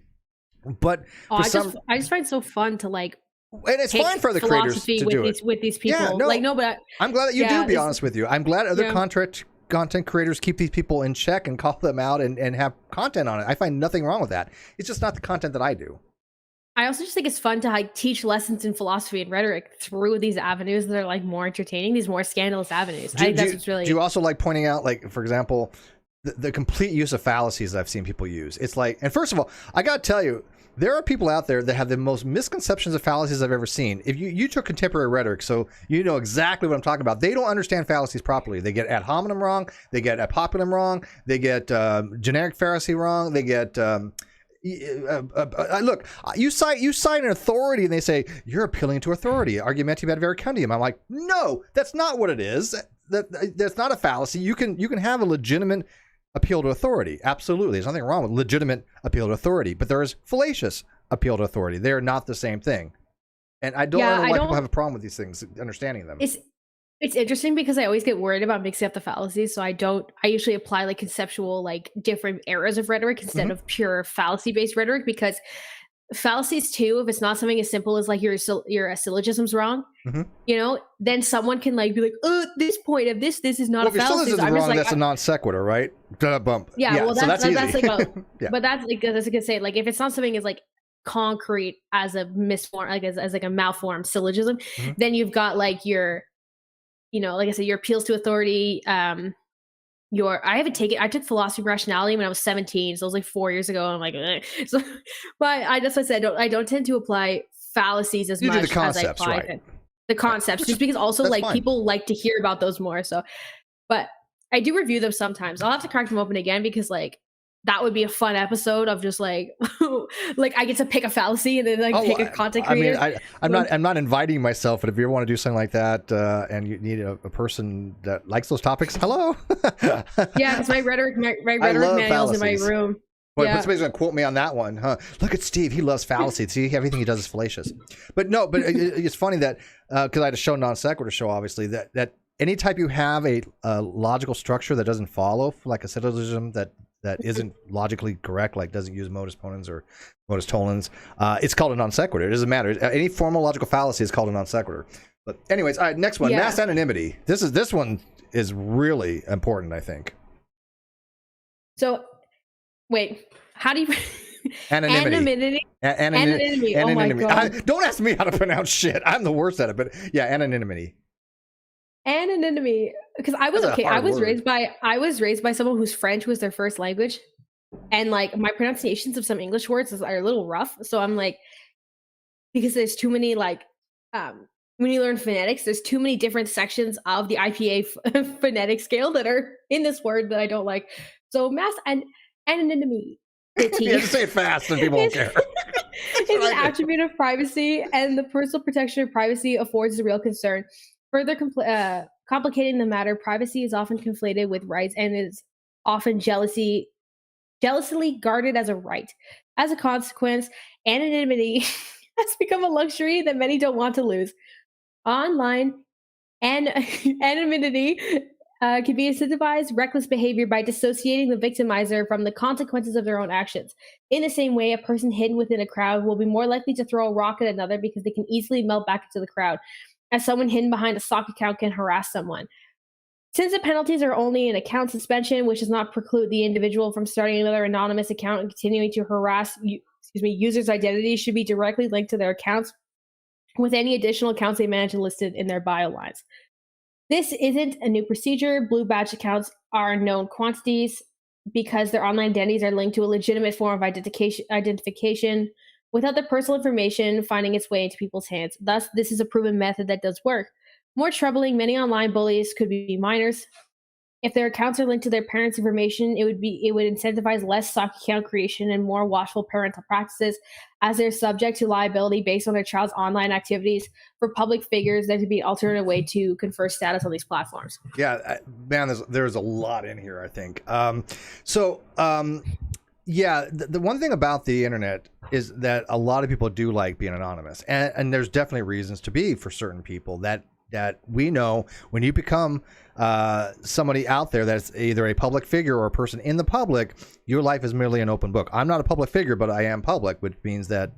But I just find it so fun to like. And it's fine for the creators to do it with these people. Yeah, no, like no, but I'm glad that you do. Be honest with you, I'm glad other content creators keep these people in check and call them out and have content on it. I find nothing wrong with that. It's just not the content that I do. I also just think it's fun to like teach lessons in philosophy and rhetoric through these avenues that are like more entertaining, these more scandalous avenues. I think that's what's really. Do you also like pointing out, like, for example, the complete use of fallacies I've seen people use? It's like, and first of all, I got to tell you, there are people out there that have the most misconceptions of fallacies I've ever seen. If you took contemporary rhetoric, so you know exactly what I'm talking about. They don't understand fallacies properly. They get ad hominem wrong. They get ad populum wrong. They get generic fallacy wrong. They get look. You cite an authority, and they say you're appealing to authority. Argumentum ad verecundium. I'm like, no, that's not what it is. That's not a fallacy. You can have a legitimate appeal to authority. Absolutely. There's nothing wrong with legitimate appeal to authority, but there is fallacious appeal to authority. They are not the same thing. And I don't know why people have a problem with these things, understanding them. It's interesting because I always get worried about mixing up the fallacies. So I usually apply like conceptual, like different eras of rhetoric instead of pure fallacy-based rhetoric, because fallacies too, if it's not something as simple as like your syllogism's wrong, you know, then someone can like be like, oh, this point of this is not a fallacy. If syllogism's wrong, that's a non sequitur, right? Bump. Yeah, well, that's easy. But that's like, as I could say, like if it's not something as like concrete as a misform, like as like a malformed syllogism, then you've got like your, you know, like I said, your appeals to authority. I took philosophy of rationality when I was 17, so it was like 4 years ago. I'm like, so, but I said I don't tend to apply fallacies as much as I apply the concepts, just because also like people like to hear about those more. So, but I do review them sometimes. I'll have to crack them open again because like that would be a fun episode of just like like I get to pick a fallacy and then like pick a content creator. I mean, I'm not inviting myself, but if you ever want to do something like that and you need a person that likes those topics, hello. Yeah, because my rhetoric manual's in my room. But somebody's gonna quote me on that one, huh? Look at Steve; he loves fallacy. See, everything he does is fallacious. But no, but it's funny that because I had a show, non sequitur show, obviously that anytime you have a logical structure that doesn't follow, like a syllogism that isn't logically correct, like doesn't use modus ponens or modus tollens, it's called a non sequitur. It doesn't matter. Any formal logical fallacy is called a non sequitur. But anyways, all right, next one, mass anonymity. This one is really important, I think. So, wait, how do you anonymity? Anonymity. Oh my God. Don't ask me how to pronounce shit. I'm the worst at it. But yeah, anonymity. Anonymity, because I was raised by someone whose French was their first language, and like my pronunciations of some English words are a little rough. So I'm like, because there's too many like when you learn phonetics, there's too many different sections of the IPA phonetic scale that are in this word that I don't like. So mass and anonymity. You have to say it fast and people won't care. It's an attribute of privacy, and the personal protection of privacy affords a real concern. Further complicating the matter, privacy is often conflated with rights and is often jealousy jealously guarded as a right. As a consequence, anonymity has become a luxury that many don't want to lose. Online and anonymity can be incentivized reckless behavior by dissociating the victimizer from the consequences of their own actions. In the same way, a person hidden within a crowd will be more likely to throw a rock at another because they can easily melt back into the crowd, as someone hidden behind a sock account can harass someone. Since the penalties are only an account suspension, which does not preclude the individual from starting another anonymous account and continuing to harass users' identities should be directly linked to their accounts, with any additional accounts they manage listed in their bio lines. This isn't a new procedure. Blue badge accounts are known quantities because their online identities are linked to a legitimate form of identification without the personal information finding its way into people's hands. Thus, this is a proven method that does work. More troubling, many online bullies could be minors. If their accounts are linked to their parents' information, it would incentivize less sock account creation and more watchful parental practices, as they're subject to liability based on their child's online activities. For public figures, there could be an alternate way to confer status on these platforms. Yeah, man, there's a lot in here, I think. Yeah, the one thing about the internet is that a lot of people do like being anonymous, and there's definitely reasons to be for certain people that we know. When you become somebody out there that's either a public figure or a person in the public, your life is merely an open book. I'm not a public figure, but I am public, which means that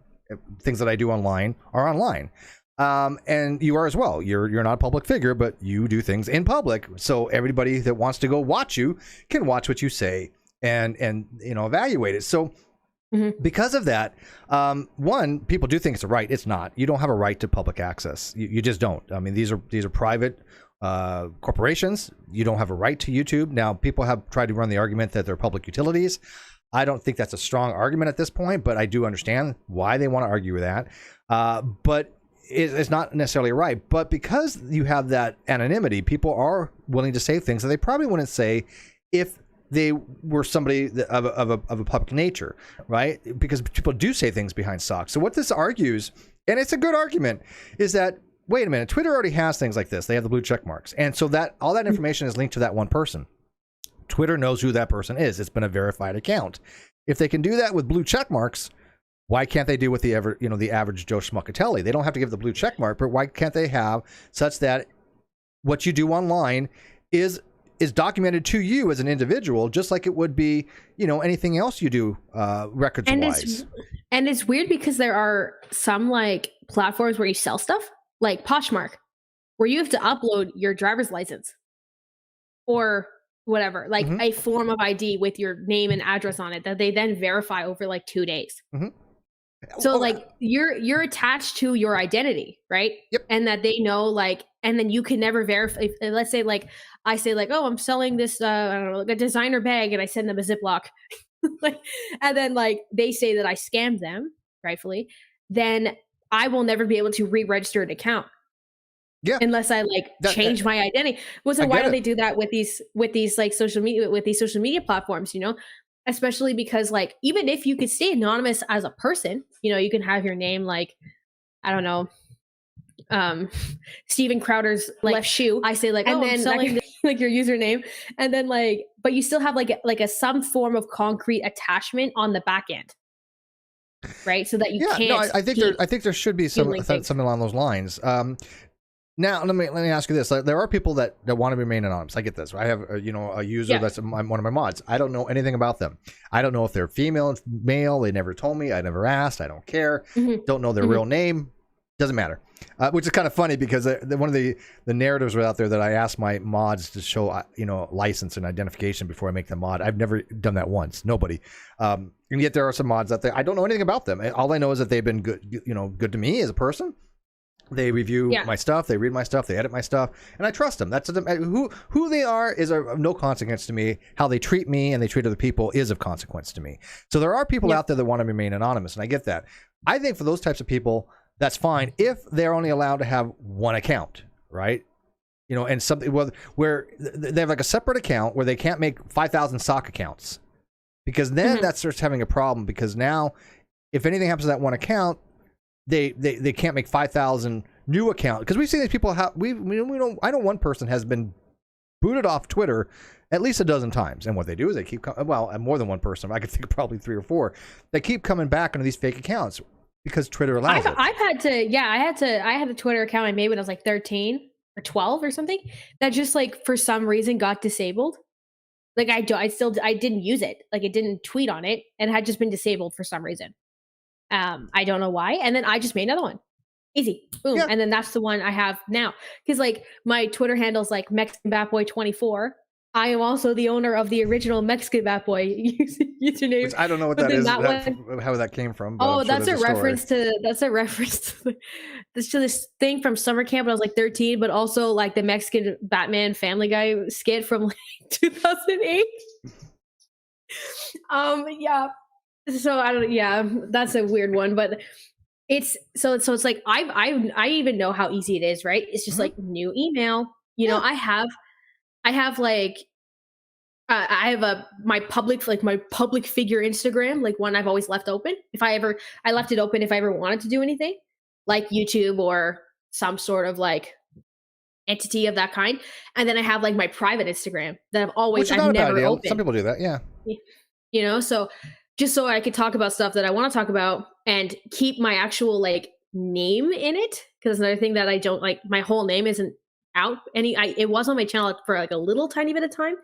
things that I do online are online. And you are as well. You're not a public figure, but you do things in public. So everybody that wants to go watch you can watch what you say and evaluate it. So because of that, one, people do think it's a right. It's not. You don't have a right to public access. You just don't. I mean, these are private corporations. You don't have a right to YouTube. Now, people have tried to run the argument that they're public utilities. I don't think that's a strong argument at this point, but I do understand why they want to argue with that. But it's not necessarily right. But because you have that anonymity, people are willing to say things that they probably wouldn't say if they were somebody of a public nature, right? Because people do say things behind socks. So what this argues, and it's a good argument, is that, wait a minute, Twitter already has things like this. They have the blue check marks. And so that all that information is linked to that one person. Twitter knows who that person is. It's been a verified account. If they can do that with blue check marks, why can't they do with the average Joe Schmuckatelli? They don't have to give the blue check mark, but why can't they have such that what you do online is documented to you as an individual, just like it would be, anything else you do records wise. And it's weird because there are some like platforms where you sell stuff, like Poshmark, where you have to upload your driver's license or whatever, like a form of ID with your name and address on it that they then verify over like 2 days. So you're attached to your identity, right? Yep. And that they know, like, and then you can never verify. Let's say like I say like, oh, I'm selling this I don't know, like a designer bag, and I send them a Ziploc, and then like they say that I scammed them, rightfully, then I will never be able to re-register an account. Yeah. Unless I change my identity. Well, so why don't they do that with these like social media platforms, Especially because like, even if you could stay anonymous as a person, you can have your name like, I don't know, Steven Crowder's left shoe. I say like, and then selling like your username, and then like, but you still have like some form of concrete attachment on the back end, right? So that you can't. No, I think there should be something along those lines. Now let me ask you this: there are people that want to remain anonymous. I get this. I have a user that's one of my mods. I don't know anything about them. I don't know if they're female, male. They never told me. I never asked. I don't care. Don't know their real name. Doesn't matter. Which is kind of funny because one of the narratives were out there that I asked my mods to show license and identification before I make them mod. I've never done that once. Nobody. And yet there are some mods out there. I don't know anything about them. All I know is that they've been good to me as a person. They review my stuff, they read my stuff, they edit my stuff, and I trust them. That's who they are is of no consequence to me. How they treat me and they treat other people is of consequence to me. So there are people out there that want to remain anonymous, and I get that. I think for those types of people, that's fine if they're only allowed to have one account, right? And something where they have like a separate account where they can't make 5,000 sock accounts, because then that starts having a problem. Because now, if anything happens to that one account, they can't make 5,000 new accounts, because we've seen these people I know one person has been booted off Twitter at least a dozen times. And what they do is they keep, more than one person. I could think probably 3 or 4. They keep coming back into these fake accounts because Twitter allows it. I had a Twitter account I made when I was like 13 or 12 or something that just like for some reason got disabled. Like I didn't use it. Like it didn't tweet on it and had just been disabled for some reason. I don't know why. And then I just made another one. Easy. Boom. Yeah. And then that's the one I have now. Because like my Twitter handle is like Mexican Bat Boy 24. I am also the owner of the original Mexican Bat Boy username. Which I don't know what that is. How that came from. Oh, that's a reference to this thing from summer camp when I was like 13, but also like the Mexican Batman Family Guy skit from like 2008. Yeah. So I don't. Yeah, that's a weird one, but it's like I even know how easy it is, right? It's just like new email. You know, I have like I have my public figure Instagram, like one I've always left open. I left it open if I ever wanted to do anything, like YouTube or some sort of like entity of that kind. And then I have like my private Instagram that I've never opened. Some people do that, yeah. You know, so just so I could talk about stuff that I want to talk about and keep my actual like name in it. Because another thing that I don't like, my whole name isn't out it was on my channel for like a little tiny bit of time.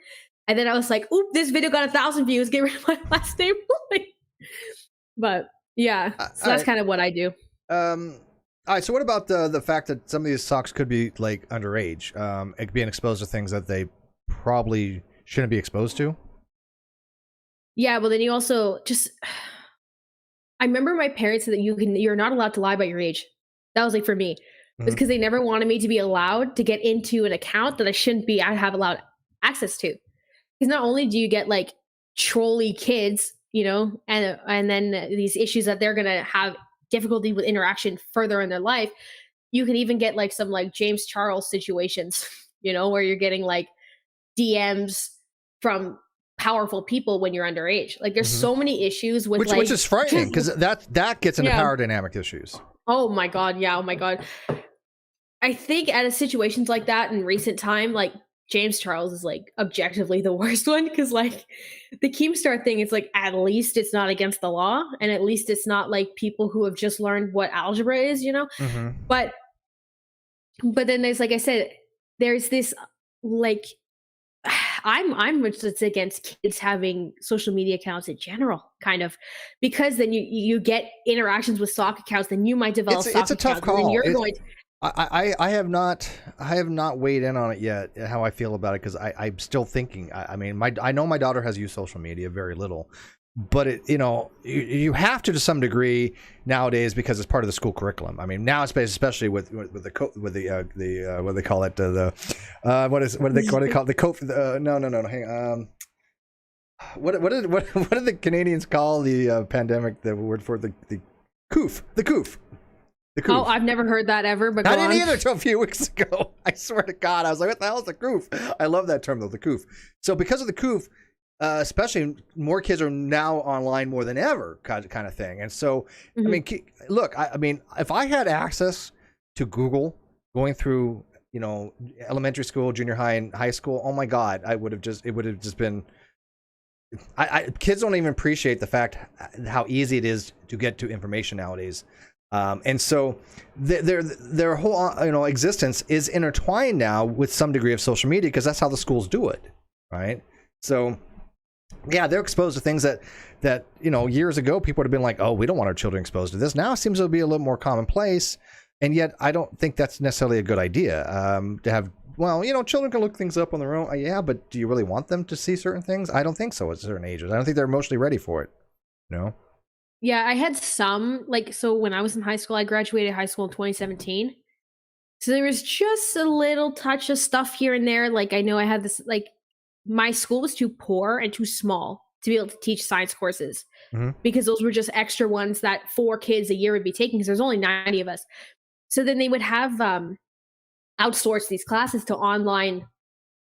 And then I was like, oop, this video got 1,000 views, get rid of my last name. But yeah, so that's kind of what I do. All right, so what about the fact that some of these socks could be like underage, being exposed to things that they probably shouldn't be exposed to? Yeah, well, then you also just... I remember my parents said that you're not allowed to lie about your age. That was like for me. It's because they never wanted me to be allowed to get into an account that I have allowed access to. Because not only do you get like trolly kids, you know, and then these issues that they're gonna have difficulty with interaction further in their life, you can even get like some like James Charles situations, you know, where you're getting like DMs from powerful people when you're underage. Like there's so many issues with which is frightening because that gets into power dynamic issues. Oh my god, yeah, oh my god. I think at situations like that in recent time, like James Charles is like objectively the worst one because like the Keemstar thing, it's like at least it's not against the law and at least it's not like people who have just learned what algebra is, you know. But then there's, like I said, there's this like I'm just against kids having social media accounts in general, kind of, because then you get interactions with sock accounts, then you might develop it's a tough call. I have not weighed in on it yet, how I feel about it, because I'm still thinking. I mean, I know my daughter has used social media very little, but you have to some degree nowadays because it's part of the school curriculum. I mean, now especially with the what do they call it, what do they call it, no, hang on. What did the Canadians call the pandemic? The word for the coof. Oh, I've never heard that ever, but I didn't either until a few weeks ago. I swear to God, I was like, what the hell is the coof? I love that term though, the coof. So because of the coof, especially more kids are now online more than ever, kind of thing. And so, I mean, look, I mean, if I had access to Google going through, elementary school, junior high, and high school, oh my God, it would have just been. Kids don't even appreciate the fact how easy it is to get to information nowadays. And so their whole existence is intertwined now with some degree of social media because that's how the schools do it, right? So yeah, they're exposed to things that years ago people would have been like, oh, we don't want our children exposed to this. Now it seems to be a little more commonplace, and yet I don't think that's necessarily a good idea to have. Well, children can look things up on their own. Yeah, but do you really want them to see certain things? I don't think so at certain ages. I don't think they're emotionally ready for it. Yeah, I had some, so when I was in high school, I graduated high school in 2017. So there was just a little touch of stuff here and there. Like, I know I had this, my school was too poor and too small to be able to teach science courses because those were just extra ones that 4 kids a year would be taking because there's only 90 of us. So then they would have outsourced these classes to online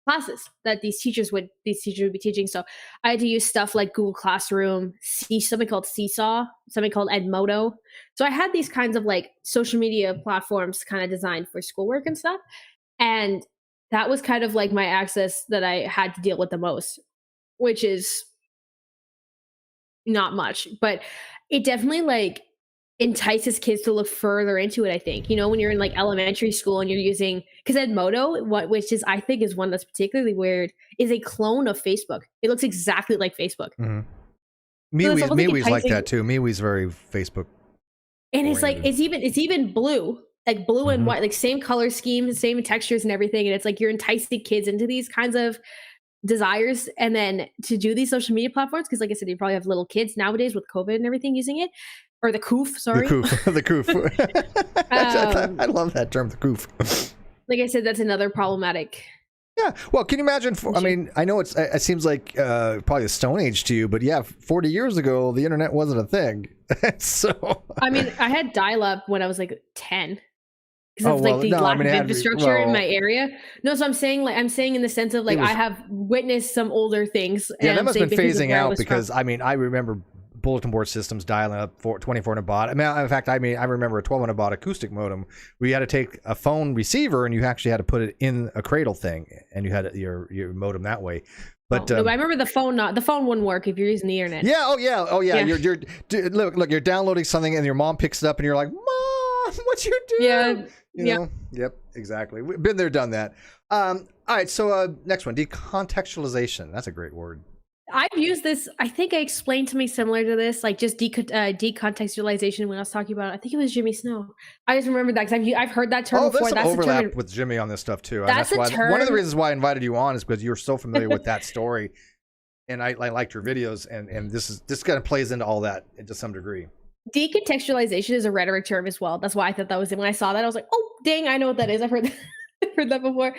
classes that these teachers would be teaching. So I had to use stuff like Google Classroom, something called Seesaw, something called Edmodo. So I had these kinds of social media platforms kind of designed for schoolwork and stuff. And that was kind of like my access that I had to deal with the most, which is not much, but it definitely like entices kids to look further into it. I think, you know, when you're in like elementary school and you're using, because Edmodo, which is I think is one that's particularly weird, is a clone of Facebook. It looks exactly like Facebook. Mm-hmm. MeWe's like that too. MeWe's very Facebook, and it's like it's even blue, like blue and white, like same color scheme, same textures and everything. And it's like you're enticing kids into these kinds of desires, and then to do these social media platforms, because like I said, you probably have little kids nowadays with COVID and everything using it, or the coof. Sorry, the coof. I love that term, the coof. Like I said, that's another problematic. Yeah. Well, can you imagine? I mean, I know it seems like probably a Stone Age to you, but yeah, 40 years ago, the internet wasn't a thing. So, I mean, I had dial-up when I was like 10 because of like the lack of infrastructure in my area. No, so I'm saying in the sense of like I have witnessed some older things. Yeah, that must have been phasing out because I mean, I remember bulletin board systems dialing up 2400 baud. I mean, in fact, I remember a 1200 baud acoustic modem where you had to take a phone receiver and you actually had to put it in a cradle thing, and you had your modem that way. But no, I remember the phone wouldn't work if you're using the internet. Yeah. Oh yeah. You're look, you're downloading something and your mom picks it up and you're like, Mom, what you doing? Yeah. You know? Yep. Exactly. We've been there, done that. All right. So next one, decontextualization. That's a great word. I've used this. I think I explained to me similar to this, like just decontextualization when I was talking about. I think it was Jimmy Snow. I just remember that because I've heard that term before. There's some overlap with Jimmy on this stuff too. That's why one of the reasons why I invited you on is because you're so familiar with that story, and I liked your videos, and this kind of plays into all that to some degree. Decontextualization is a rhetoric term as well. That's why I thought that was it. When I saw that, I was like, oh dang, I know what that is. I've heard that before.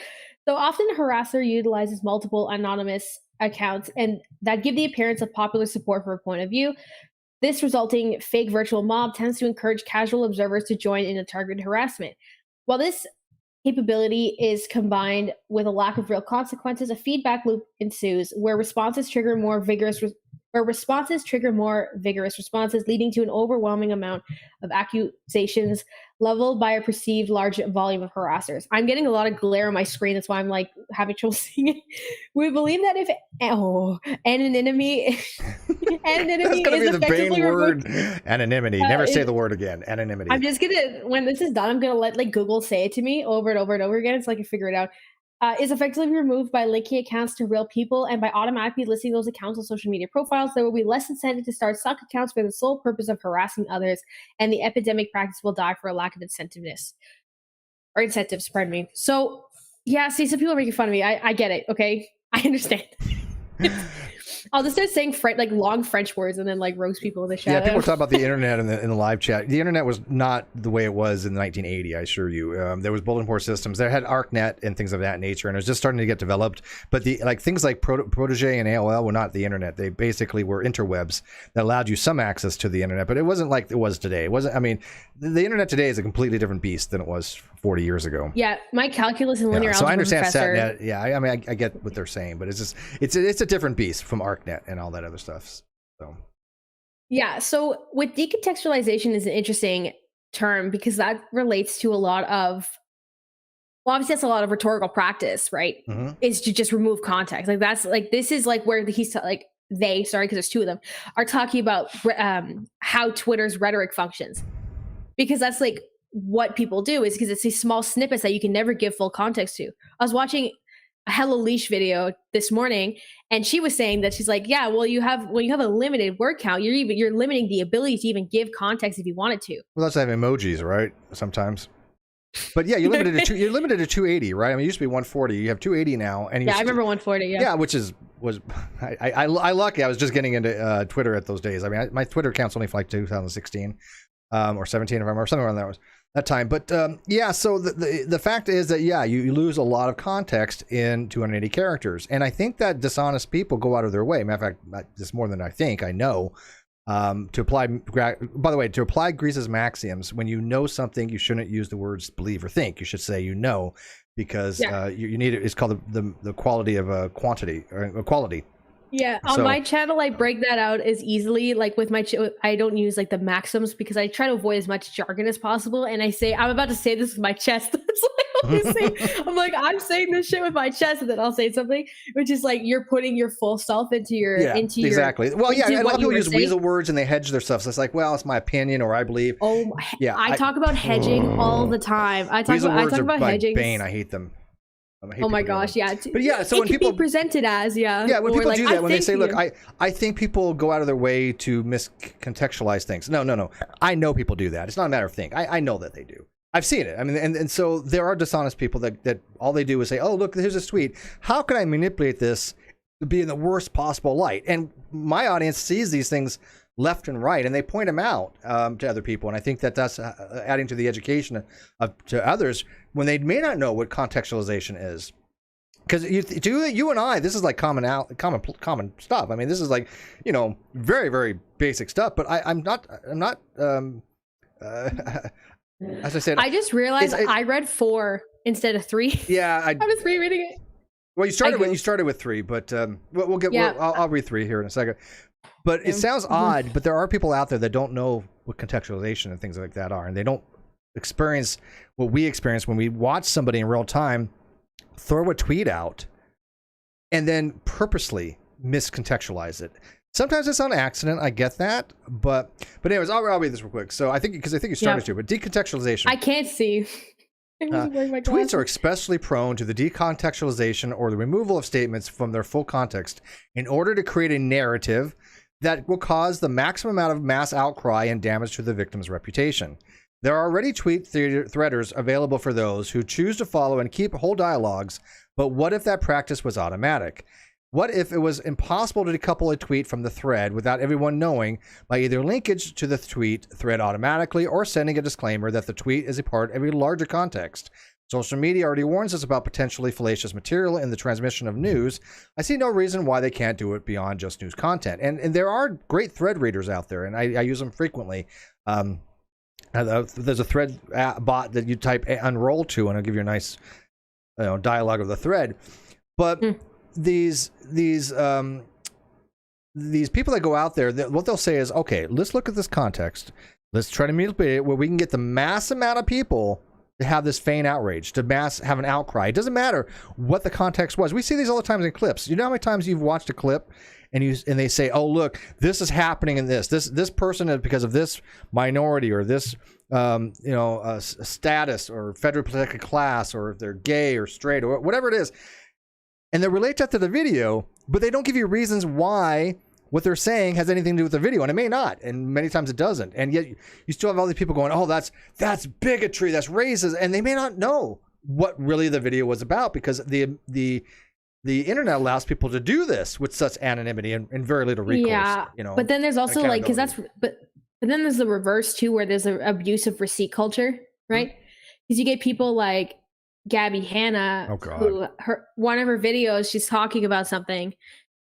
So often, a harasser utilizes multiple anonymous accounts and that give the appearance of popular support for a point of view. This resulting fake virtual mob tends to encourage casual observers to join in the targeted harassment. While this capability is combined with a lack of real consequences, a feedback loop ensues where responses trigger more vigorous responses, leading to an overwhelming amount of accusations leveled by a perceived large volume of harassers. I'm getting a lot of glare on my screen. That's why I'm like having trouble seeing it. We believe that if anonymity is be the Bane word. Anonymity. Never say the word again. Anonymity. I'm just gonna, when this is done, I'm gonna let like Google say it to me over and over and over again so I can figure it out. Is effectively removed by linking accounts to real people and by automatically listing those accounts on social media profiles. There will be less incentive to start stock accounts for the sole purpose of harassing others, and the epidemic practice will die for a lack of incentives. Pardon me. So, yeah, see, some people are making fun of me. I get it, okay? I understand. I'll just start saying like long French words and then like roast people in the chat. Yeah, people talk about the internet in the live chat. The internet was not the way it was in 1980, I assure you. There was bulletin board systems. There had ArcNet and things of that nature, and it was just starting to get developed. But things like Protege and AOL were not the internet. They basically were interwebs that allowed you some access to the internet, but it wasn't like it was today. It wasn't. I mean, the internet today is a completely different beast than it was 40 years ago. Yeah, my calculus and linear algebra so I understand professor. StatNet. Yeah, I mean, I get what they're saying, but it's a different beast from ArcNet and all that other stuff. So yeah, so with decontextualization is an interesting term because that relates to a lot of, well, obviously that's a lot of rhetorical practice, right? Mm-hmm. Is to just remove context. Like that's like, this is like where because there's two of them, are talking about how Twitter's rhetoric functions. Because that's like what people do is because it's these small snippets that you can never give full context to. I was watching a Hello Leash video this morning, and she was saying that she's like, yeah, well, when you have a limited word count, you're limiting the ability to even give context if you wanted to. Well, that's have emojis, right? Sometimes. But yeah, you're limited to 280, right? I mean, it used to be 140. You have 280 now, and I remember 140. Yeah, yeah, which was I lucky. I was just getting into Twitter at those days. I mean, my Twitter account's only from like 2016 or 17, if I remember, something around that time. But yeah, so the fact is that you lose a lot of context in 280 characters, and I think that dishonest people go out of their way. Matter of fact, it's more than I know. To apply, by the way, to apply Greece's maxioms, when you know something, you shouldn't use the words believe or think. You should say you know, because you need it. It's called the quality of quantity or equality. Yeah, on my channel, I break that out as easily. Like with I don't use like the maxims because I try to avoid as much jargon as possible. And I say, I'm about to say this with my chest. That's like I'm like, I'm saying this shit with my chest, and then I'll say something, which is like you're putting your full self into your exactly. Well, yeah, and a lot of people use weasel words and they hedge their stuff. So it's like, well, it's my opinion or I believe. Oh, yeah. I talk about hedging all the time. I talk about hedging. Bane. I hate them. Oh my gosh, yeah. But yeah, so when people be presented as, when people do that, when they say, look, I think people go out of their way to miscontextualize things. No. I know people do that. It's not a matter of think. I know that they do. I've seen it. I mean, and so there are dishonest people that all they do is say, oh, look, here's this tweet. How can I manipulate this to be in the worst possible light? And my audience sees these things left and right, and they point them out to other people. And I think that's adding to the education to others when they may not know what contextualization is. Because you and I, this is like common stuff. I mean, this is like, very, very basic stuff. But I'm not. As I said, I just realized I read 4 instead of 3. Yeah, I was rereading it. Well, you started with 3, but we'll get. Yeah. I'll read 3 here in a second. But it sounds odd, but there are people out there that don't know what contextualization and things like that are, and they don't experience what we experience when we watch somebody in real time throw a tweet out and then purposely miscontextualize it. Sometimes it's on accident. I get that, but anyways, I'll read this real quick. So I think you started to, but decontextualization. I can't see. Tweets are especially prone to the decontextualization or the removal of statements from their full context in order to create a narrative that will cause the maximum amount of mass outcry and damage to the victim's reputation. There are already tweet threaders available for those who choose to follow and keep whole dialogues, but what if that practice was automatic? What if it was impossible to decouple a tweet from the thread without everyone knowing by either linkage to the tweet thread automatically or sending a disclaimer that the tweet is a part of a larger context? Social media already warns us about potentially fallacious material in the transmission of news. I see no reason why they can't do it beyond just news content. And there are great thread readers out there, and I use them frequently. There's a thread bot that you type unroll to, and it'll give you a nice dialogue of the thread. But these people that go out there, what they'll say is, okay, let's look at this context. Let's try to manipulate it where we can get the mass amount of people to have this feign outrage, to have an outcry. It doesn't matter what the context was. We see these all the time in clips. You know how many times you've watched a clip and they say, oh, look, this is happening in this person is because of this minority or this status or federally protected class, or if they're gay or straight or whatever it is. And they relate that to the video, but they don't give you reasons why what they're saying has anything to do with the video, and it may not, and many times it doesn't. And yet you still have all these people going, oh, that's bigotry, that's racist, and they may not know what really the video was about, because the internet allows people to do this with such anonymity and very little recourse. Yeah, but then there's also like, but then there's the reverse too, where there's an abuse of receipt culture, right? Because you get people like Gabby Hanna, who one of her videos, she's talking about something,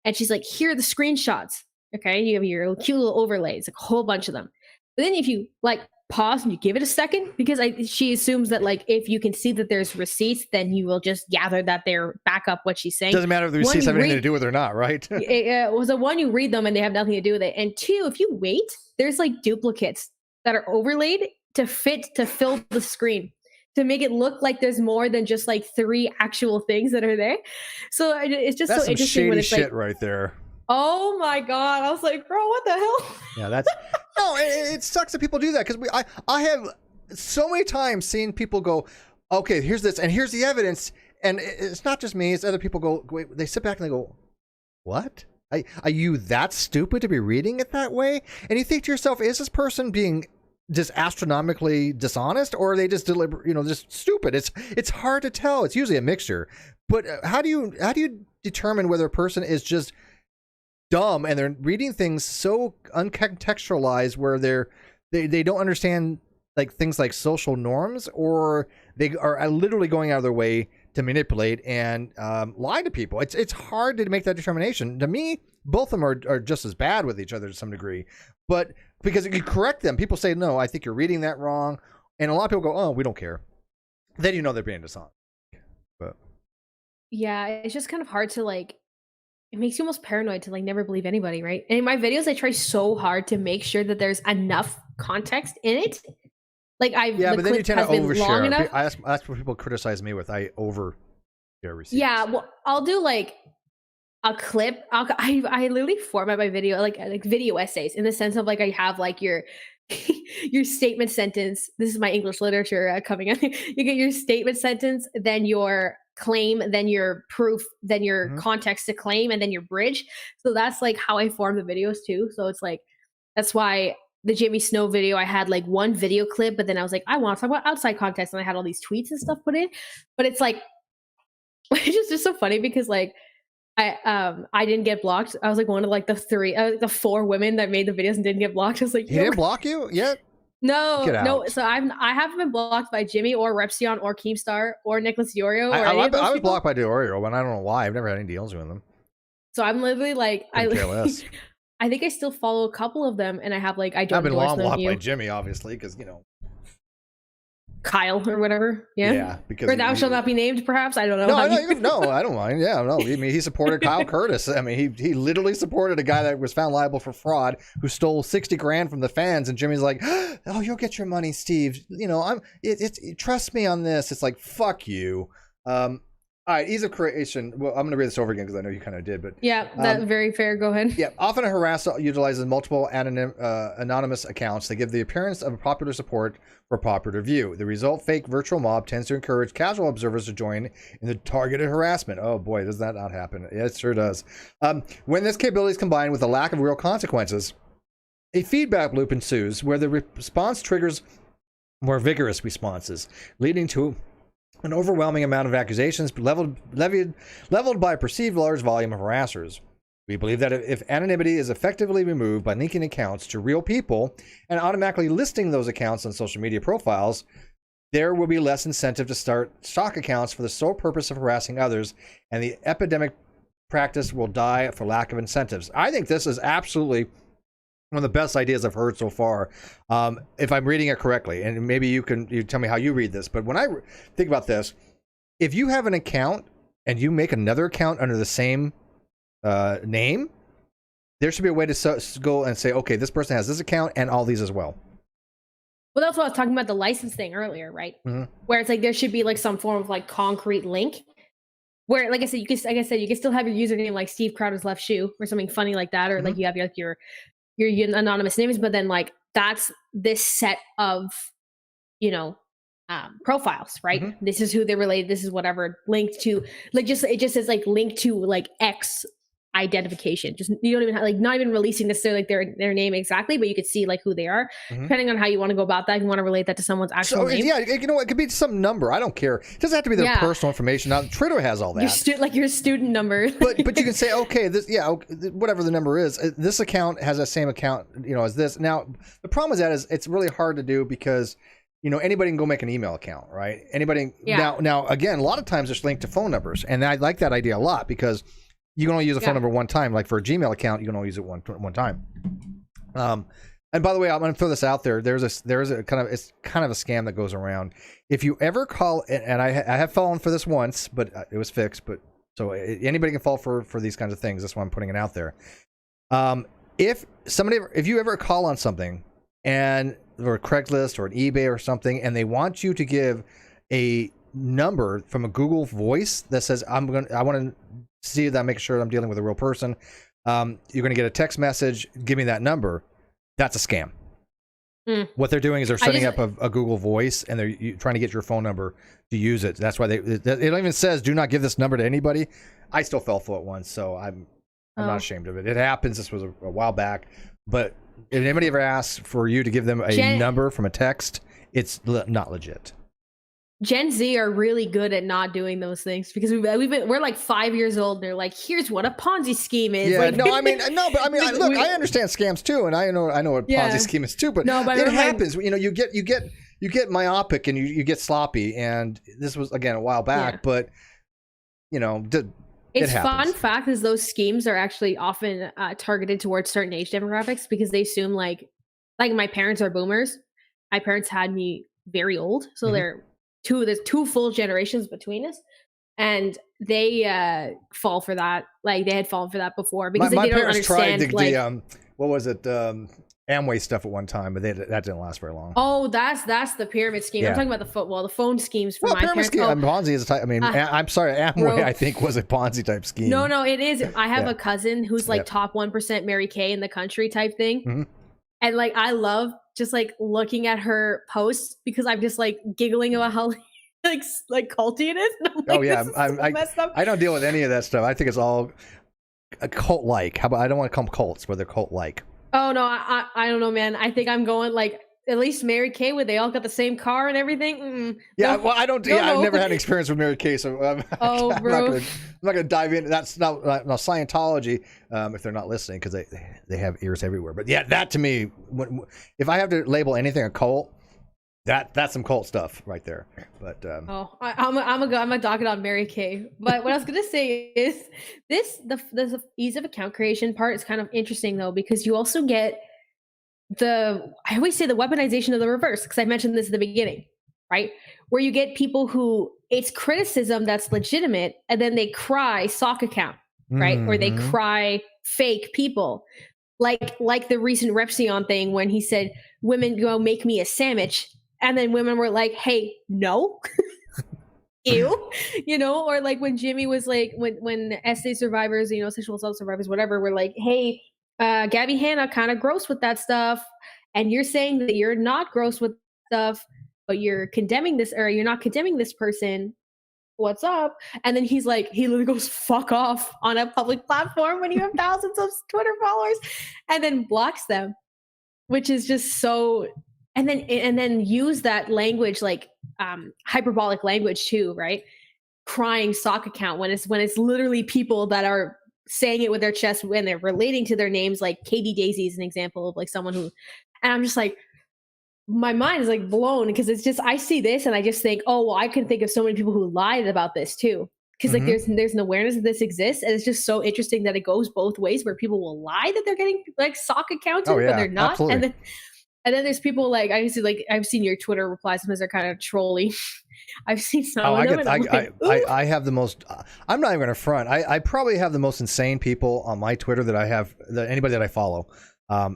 and she's like, here are the screenshots. Okay, you have your cute little overlays, like a whole bunch of them. But then if you like pause and you give it a second, because she assumes that like if you can see that there's receipts, then you will just gather that they're back up what she's saying. Doesn't matter if the receipts have anything to do with it or not, right? It was a one, you read them and they have nothing to do with it. And 2, if you wait, there's like duplicates that are overlaid to fill the screen, to make it look like there's more than just like 3 actual things that are there. So it's just that's so interesting when it's shit right there. Oh my God. I was like, bro, what the hell? Yeah, that's no, it sucks that people do that, because I have so many times seen people go, okay, here's this and here's the evidence, and it's not just me, it's other people go, wait, they sit back and they go, what? Are you that stupid to be reading it that way? And you think to yourself, is this person being just astronomically dishonest, or are they just just stupid? It's hard to tell. It's usually a mixture. But how do you determine whether a person is just dumb and they're reading things so uncontextualized where they don't understand like things like social norms, or they are literally going out of their way to manipulate and lie to people? It's hard to make that determination. To me, both of them are just as bad with each other to some degree. But because you correct them, people say, no, I think you're reading that wrong. And a lot of people go, oh, we don't care. Then they're being dishonest. But yeah, it's just kind of hard to like, it makes you almost paranoid to like never believe anybody, right? And in my videos, I try so hard to make sure that there's enough context in it Like but then you tend to overshare. That's what people criticize me with. I overshare receipts. Yeah, well, I'll do like a clip. I literally format my video like video essays in the sense of like I have like your your statement sentence. This is my English literature coming in. You get your statement sentence, then your claim, then your proof, then your context to claim, and then your bridge. So that's like how I form the videos too. So it's like that's why the Jimmy Snow video, I had like one video clip, but then I was like, I want to talk about outside context, and I had all these tweets and stuff put in. But it's like, it's just so funny because like I didn't get blocked. I was like one of like the 4 women that made the videos and didn't get blocked. I was like, he didn't block you yet? No. So I haven't been blocked by Jimmy or Repsion or Keemstar or Nicholas Diorio. I was blocked by Diorio, but I don't know why. I've never had any deals with them. So I'm literally like, I think I still follow a couple of them, and I have like I don't. I've been long blocked by Jimmy, obviously, because Kyle or whatever. Yeah, because or thou shalt not be named, perhaps. I don't know. No, I don't mind. Yeah, no. I mean, he supported Kyle Curtis. I mean, he literally supported a guy that was found liable for fraud who stole $60,000 from the fans, and Jimmy's like, "Oh, you'll get your money, Steve. Trust me on this." It's like, fuck you. All right, ease of creation. Well, I'm going to read this over again because I know you kind of did, but yeah, that's very fair. Go ahead. Yeah, often a harasser utilizes multiple anonymous accounts that give the appearance of a popular support for a popular view. The result, fake virtual mob tends to encourage casual observers to join in the targeted harassment. Oh boy, does that not happen? Yeah, it sure does. When this capability is combined with a lack of real consequences, a feedback loop ensues where the response triggers more vigorous responses, leading to an overwhelming amount of accusations leveled by a perceived large volume of harassers. We believe that if anonymity is effectively removed by linking accounts to real people and automatically listing those accounts on social media profiles, there will be less incentive to start stock accounts for the sole purpose of harassing others, and the epidemic practice will die for lack of incentives. I think this is absolutely one of the best ideas I've heard so far, if I'm reading it correctly. And maybe you tell me how you read this. But when I think about this, if you have an account and you make another account under the same name, there should be a way to go and say, okay, this person has this account and all these as well. Well, that's what I was talking about, the license thing earlier, right? Mm-hmm. Where it's like there should be like some form of like concrete link. Where, like I said, you can still have your username like Steve Crowder's left shoe or something funny like that, or like you have your anonymous names, but then like that's this set of profiles, right? This is who they're related, this is whatever, linked to, like, it just says like linked to like X identification. Just, you don't even have, like, not even releasing necessarily like their name exactly, but you could see like who they are, depending on how you want to go about that. If you want to relate that to someone's actual name. Yeah, it could be some number. I don't care. It doesn't have to be their personal information. Now, Twitter has all that. Your student number. but you can say, okay, whatever the number is, this account has the same account, as this. Now, the problem with that is it's really hard to do because anybody can go make an email account, right? Anybody. Yeah. Now, again, a lot of times it's linked to phone numbers, and I like that idea a lot because you can only use a phone number one time. Like for a Gmail account, you can only use it one time. And by the way, I'm going to throw this out there. It's kind of a scam that goes around. If you ever call, and I have fallen for this once, but it was fixed. But so anybody can fall for these kinds of things. That's why I'm putting it out there. If you ever call on something, or Craigslist or an eBay or something, and they want you to give a number from a Google Voice that says I want to see that, make sure I'm dealing with a real person, you're going to get a text message, give me that number. That's a scam. What they're doing is they're setting up a Google Voice, and they're trying to get your phone number to use it. That's why it even says do not give this number to anybody. I still fell for it once, so I'm not ashamed of it. It happens. This was a while back, but if anybody ever asks for you to give them a number from a text, it's not legit. Gen Z are really good at not doing those things because we're like 5 years old. And they're like, here's what a Ponzi scheme is. Yeah, like, look, I understand scams too, and I know what Ponzi scheme is too. But it happens. You get myopic and you get sloppy. And this was again a while back, but it's fun fact is those schemes are actually often targeted towards certain age demographics because they assume like my parents are boomers. My parents had me very old, so there's two full generations between us, and they fall for that. Like they had fallen for that before because they don't understand. What was it? Amway stuff at one time, but that didn't last very long. Oh, that's the pyramid scheme. Yeah. I'm talking about the phone schemes for my pyramid parents. Scheme. Ponzi is a type. I mean, I'm sorry, Amway I think was a Ponzi type scheme. No, it is. I have a cousin who's like top 1% Mary Kay in the country type thing, and like I love just like looking at her posts because I'm just like giggling about how like culty it is. I don't deal with any of that stuff. I think it's all a cult-like. How about I don't want to call them cults, but they're cult-like. Oh no, I don't know, man. I think I'm going like at least Mary Kay, where they all got the same car and everything. I've never had an experience with Mary Kay, so I'm not going to dive in. That's not Scientology. If they're not listening, because they have ears everywhere. But yeah, that to me, if I have to label anything a cult, that's some cult stuff right there. But I'm a docket on Mary Kay. But what I was gonna say is the ease of account creation part is kind of interesting though, because you also get I always say the weaponization of the reverse, because I mentioned this at the beginning, right? Where you get people who it's criticism that's legitimate, and then they cry sock account, right? Or they cry fake people. Like the recent Repsion thing when he said, women go make me a sandwich. And then women were like, hey, no. Ew. Or like when Jimmy was like, when SA survivors, sexual assault survivors, whatever, were like, hey, Gabby Hanna kind of gross with that stuff. And you're saying that you're not gross with stuff, but you're condemning this, or you're not condemning this person. What's up? And then he's like, he literally goes, fuck off on a public platform when you have thousands of Twitter followers, and then blocks them, which is just so... And then use that language, like hyperbolic language too, right? Crying sock account when it's literally people that are saying it with their chest when they're relating to their names. Like Katie Daisy is an example of like someone who, and I'm just like, my mind is like blown, because it's just, I see this and I just think, oh, well, I can think of so many people who lied about this too. Because like there's an awareness that this exists, and it's just so interesting that it goes both ways, where people will lie that they're getting like sock accounted, but they're not. Absolutely. And then there's people like, I've seen your Twitter replies, sometimes they're kind of trolly. I've seen some of them. I have the most, I'm not even going to front. I probably have the most insane people on my Twitter that I have, anybody that I follow.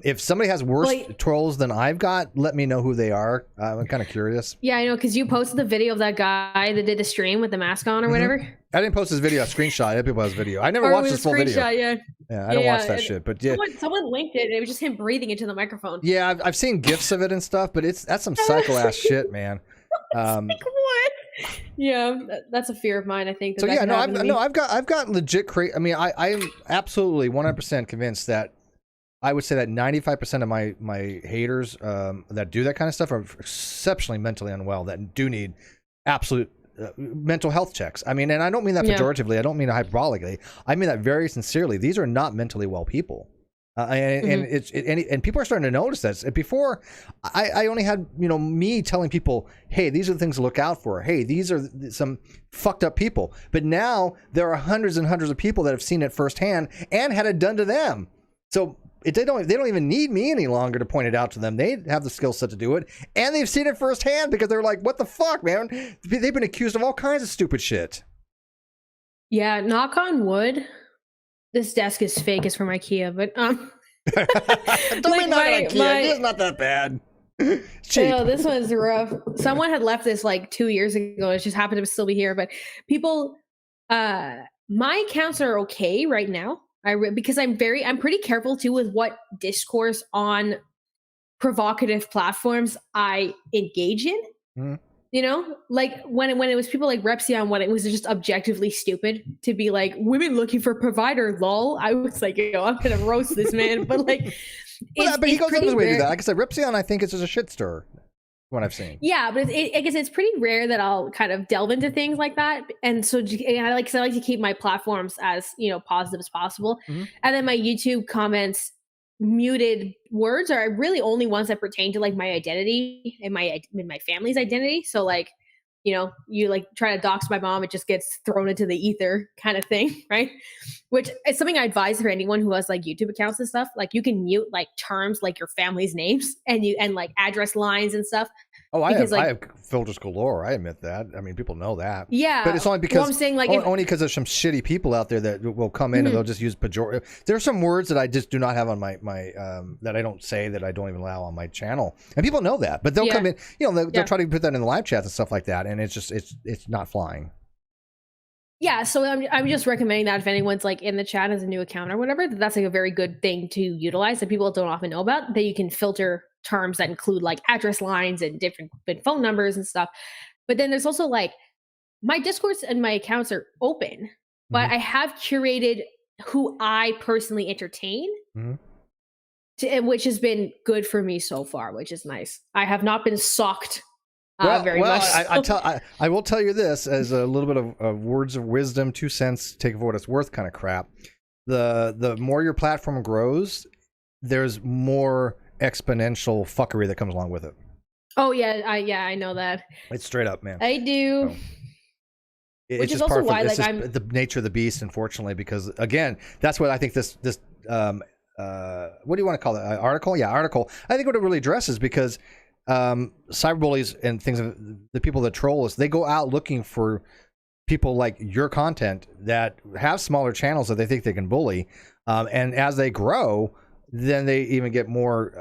If somebody has worse trolls than I've got, let me know who they are. I'm kind of curious. Yeah, I know, because you posted the video of that guy that did the stream with the mask on or whatever. I didn't post his video, a screenshot. I had people his video. I never watched his full video. Yeah, I don't watch that shit. But yeah, someone linked it. It was just him breathing into the microphone. Yeah, I've seen GIFs of it and stuff, but that's some psycho ass shit, man. Like what? Yeah, that's a fear of mine, I think. I've got legit I mean, I'm absolutely 100% convinced that I would say that 95% of my haters that do that kind of stuff are exceptionally mentally unwell, that do need absolute mental health checks. I mean, and I don't mean that pejoratively. I don't mean hyperbolically. I mean that very sincerely. These are not mentally well people. And people are starting to notice this. Before, I only had me telling people, hey, these are the things to look out for. Hey, these are some fucked up people. But now there are hundreds and hundreds of people that have seen it firsthand and had it done to them. So they don't even need me any longer to point it out to them. They have the skill set to do it, and they've seen it firsthand because they're like, what the fuck, man? They've been accused of all kinds of stupid shit. Yeah, knock on wood. This desk is fake. It's from IKEA, but don't be not IKEA. It's not that bad. It's cheap. No, this one's rough. Someone had left this like 2 years ago. It just happened to still be here. But people, my accounts are okay right now. Because I'm pretty careful too with what discourse on provocative platforms I engage in. Like when it was people like Repsion, when it was just objectively stupid to be like, women looking for provider, lol. I was like, I'm gonna roast this man, but like, but he goes out of his way to do that. Like I said, Repsion, I think it's just a shit stir. What I've seen. Yeah, but I guess it's pretty rare that I'll kind of delve into things like that. And so I like to keep my platforms as, positive as possible. And then my YouTube comments, muted words are really only ones that pertain to like my identity and my family's identity. So like, you like try to dox my mom, it just gets thrown into the ether kind of thing, right? Which is something I advise for anyone who has like YouTube accounts and stuff. Like you can mute like terms like your family's names and like address lines and stuff. Oh, I have filters galore. I admit that. I mean, people know that. Yeah, but it's only because I'm saying, like, only because there's some shitty people out there that will come in and they'll just use pejorative. There are some words that I just do not have on my that I don't say, that I don't even allow on my channel, and people know that. But they'll come in, they'll try to put that in the live chats and stuff like that, and it's just it's not flying. Yeah, so I'm just recommending that if anyone's like in the chat as a new account or whatever, that's like a very good thing to utilize that people don't often know about, that you can filter terms that include like address lines and different phone numbers and stuff. But then there's also like my Discourse and my accounts are open, but I have curated who I personally entertain, which has been good for me so far, which is nice. I have not been socked very much. I will tell you this as a little bit of words of wisdom, 2 cents, take it for what it's worth kind of crap. The more your platform grows, there's more exponential fuckery that comes along with it. Oh yeah, I know that. It's straight up, man. I do. Which is also why, like, I'm the nature of the beast, unfortunately, because again, that's what I think this what do you want to call it? Article? Yeah, article. I think what it really addresses, because cyberbullies and things, the people that troll us, they go out looking for people like your content that have smaller channels that they think they can bully, and as they grow, then they even get more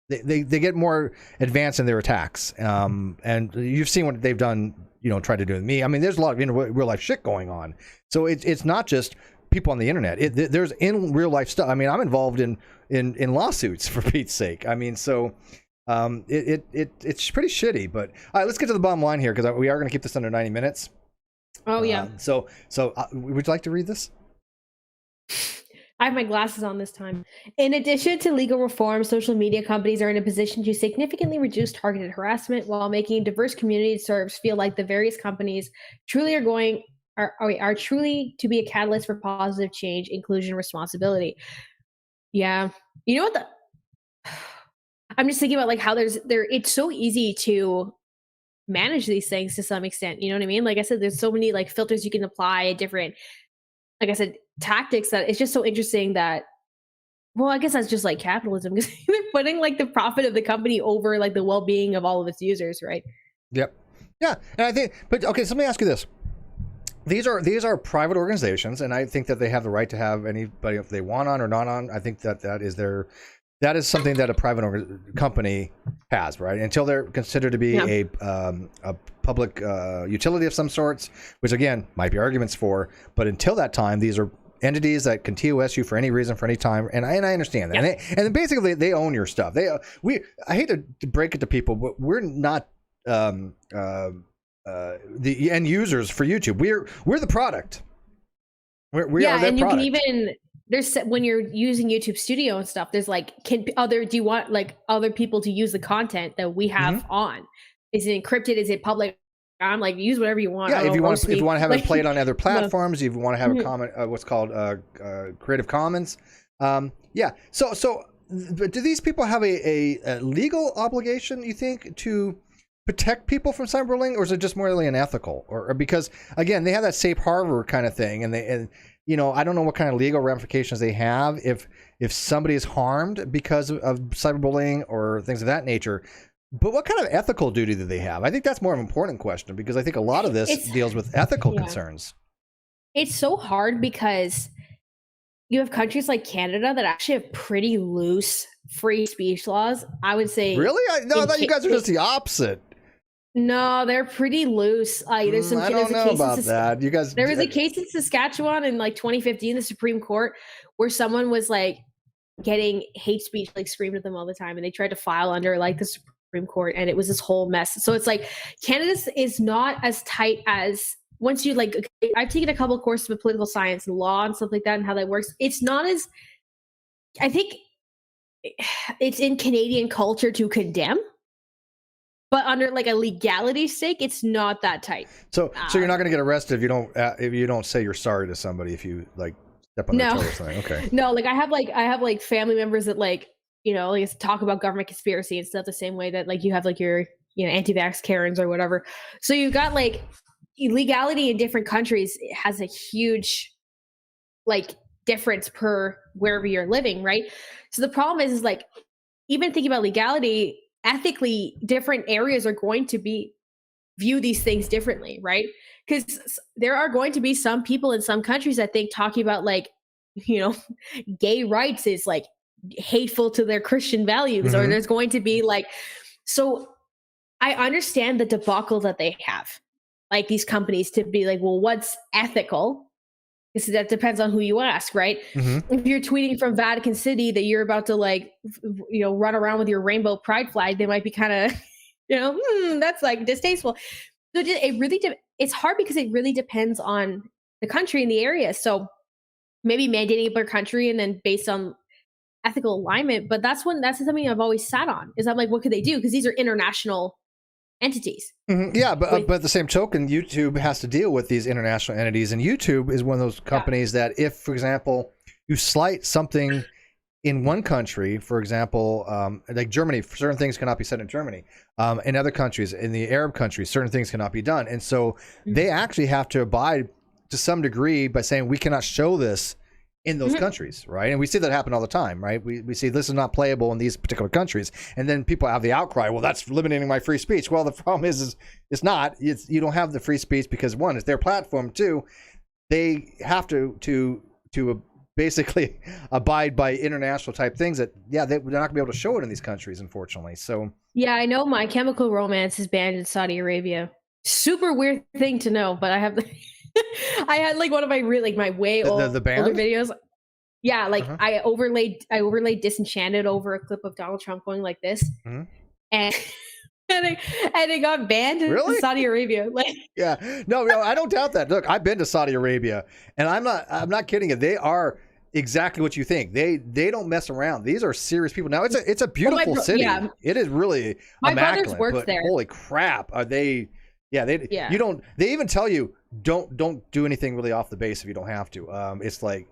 they get more advanced in their attacks, and you've seen what they've done, tried to do with me. I mean, there's a lot of real life shit going on, so it's not just people on the internet. There's in real life stuff. I mean, I'm involved in lawsuits, for Pete's sake. I mean, so it's pretty shitty. But all right, let's get to the bottom line here, because we are going to keep this under 90 minutes. Oh yeah. So would you like to read this? I have my glasses on this time. In addition to legal reform, social media companies are in a position to significantly reduce targeted harassment while making diverse community serves feel like the various companies truly are truly to be a catalyst for positive change, inclusion, responsibility. Yeah. You know what I'm just thinking about, like, how it's so easy to manage these things to some extent. You know what I mean? Like I said, there's so many like filters you can apply, different, like I said, tactics, that it's just so interesting that, well, I guess that's just like capitalism, because they're putting like the profit of the company over like the well-being of all of its users, right? Yep. Yeah. And I think, but okay, so let me ask you this. These are private organizations, and I think that they have the right to have anybody if they want on or not on. I think that is something that a private company has, right? Until they're considered to be a public utility of some sorts, which again might be arguments for. But until that time, these are entities that can TOS you for any reason, for any time, and I understand that. Yep. And basically, they own your stuff. I hate to break it to people, but we're not the end users for YouTube. We're the product. We are their and you product. can even. There's, when you're using YouTube Studio and stuff, there's like, do you want like other people to use the content that we have on? Is it encrypted? Is it public? I'm like, use whatever you want. Yeah, if you want to have it played on other platforms, if you want to have a comment, what's called Creative Commons. Yeah. So do these people have a legal obligation, you think, to protect people from cyberbullying, or is it just morally unethical? Or because again, they have that safe harbor kind of thing, and I don't know what kind of legal ramifications they have if somebody is harmed because of cyberbullying or things of that nature. But what kind of ethical duty do they have? I think that's more of an important question, because I think a lot of this deals with ethical concerns. It's so hard because you have countries like Canada that actually have pretty loose free speech laws. I would say. Really? I thought you guys are just the opposite. No, they're pretty loose. There's some. I don't know about that. You guys. There was a case in Saskatchewan in like 2015, the Supreme Court, where someone was like getting hate speech like screamed at them all the time, and they tried to file under like the Supreme Court, and it was this whole mess. So it's like Canada is not as tight as, once you like. I've taken a couple of courses with political science and law and stuff like that, and how that works. It's not as. I think it's in Canadian culture to condemn. But under like a legality sake, it's not that tight. So you're not going to get arrested if you don't say you're sorry to somebody if you like step on their toe or something. Okay. No, like I have like family members that like talk about government conspiracy and stuff the same way that like you have like your anti-vax Karens or whatever. So you've got like legality in different countries has a huge like difference per wherever you're living, right? So the problem is like even thinking about legality. ethically different areas are going to view these things differently, right? Because there are going to be some people in some countries that think talking about like, gay rights is like hateful to their Christian values, or there's going to be like, so I understand the debacle that they have, like these companies to be like, well, what's ethical? Because that depends on who you ask, right? If you're tweeting from Vatican City that you're about to like, run around with your rainbow pride flag, they might be kind of, that's like distasteful. So it really, it's hard because it really depends on the country and the area. So maybe mandating it per country and then based on ethical alignment. But that's something I've always sat on, is I'm like, what could they do? Because these are international entities. Yeah, but at the same token, YouTube has to deal with these international entities, and YouTube is one of those companies that if, for example, you slight something in one country, for example, like Germany, certain things cannot be said in Germany. In other countries, in the Arab countries, certain things cannot be done. And so they actually have to abide to some degree by saying we cannot show this in those countries, right? And we see that happen all the time, right? We see this is not playable in these particular countries, and then people have the outcry, well, that's limiting my free speech. Well, the problem is it's not. You don't have the free speech because, one, it's their platform. Two, they have to basically abide by international type things that, they're not going to be able to show it in these countries, unfortunately. So yeah, I know My Chemical Romance is banned in Saudi Arabia. Super weird thing to know, but I have I had like one of my my way older videos. Yeah, like I overlaid Disenchanted over a clip of Donald Trump going like this, and it got banned in Saudi Arabia. Like, no, I don't doubt that. Look, I've been to Saudi Arabia, and I'm not kidding you. They are exactly what you think. They don't mess around. These are serious people. Now it's a beautiful city. Yeah. It is really my immaculate. Brothers worked there. Holy crap, are they? Yeah, you don't. They even tell you don't do anything really off the base if you don't have to. It's like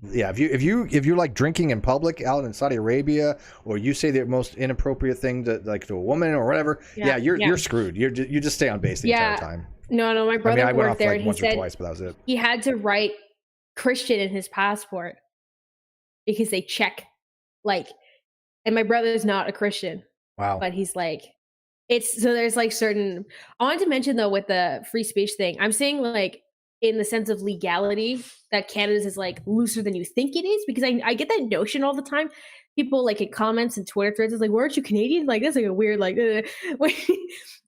if you like drinking in public out in Saudi Arabia, or you say the most inappropriate thing to a woman or whatever, you're screwed. You just stay on base the entire time. No, my brother I went worked off there, like and once he said or twice, but that was it. He had to write Christian in his passport because they check and my brother's not a Christian. Wow. But he's like, there's like certain, I wanted to mention though with the free speech thing, I'm saying like in the sense of legality that Canada's is like looser than you think it is, because I get that notion all the time. People like in comments and Twitter threads is like, weren't you Canadian? Like that's like a weird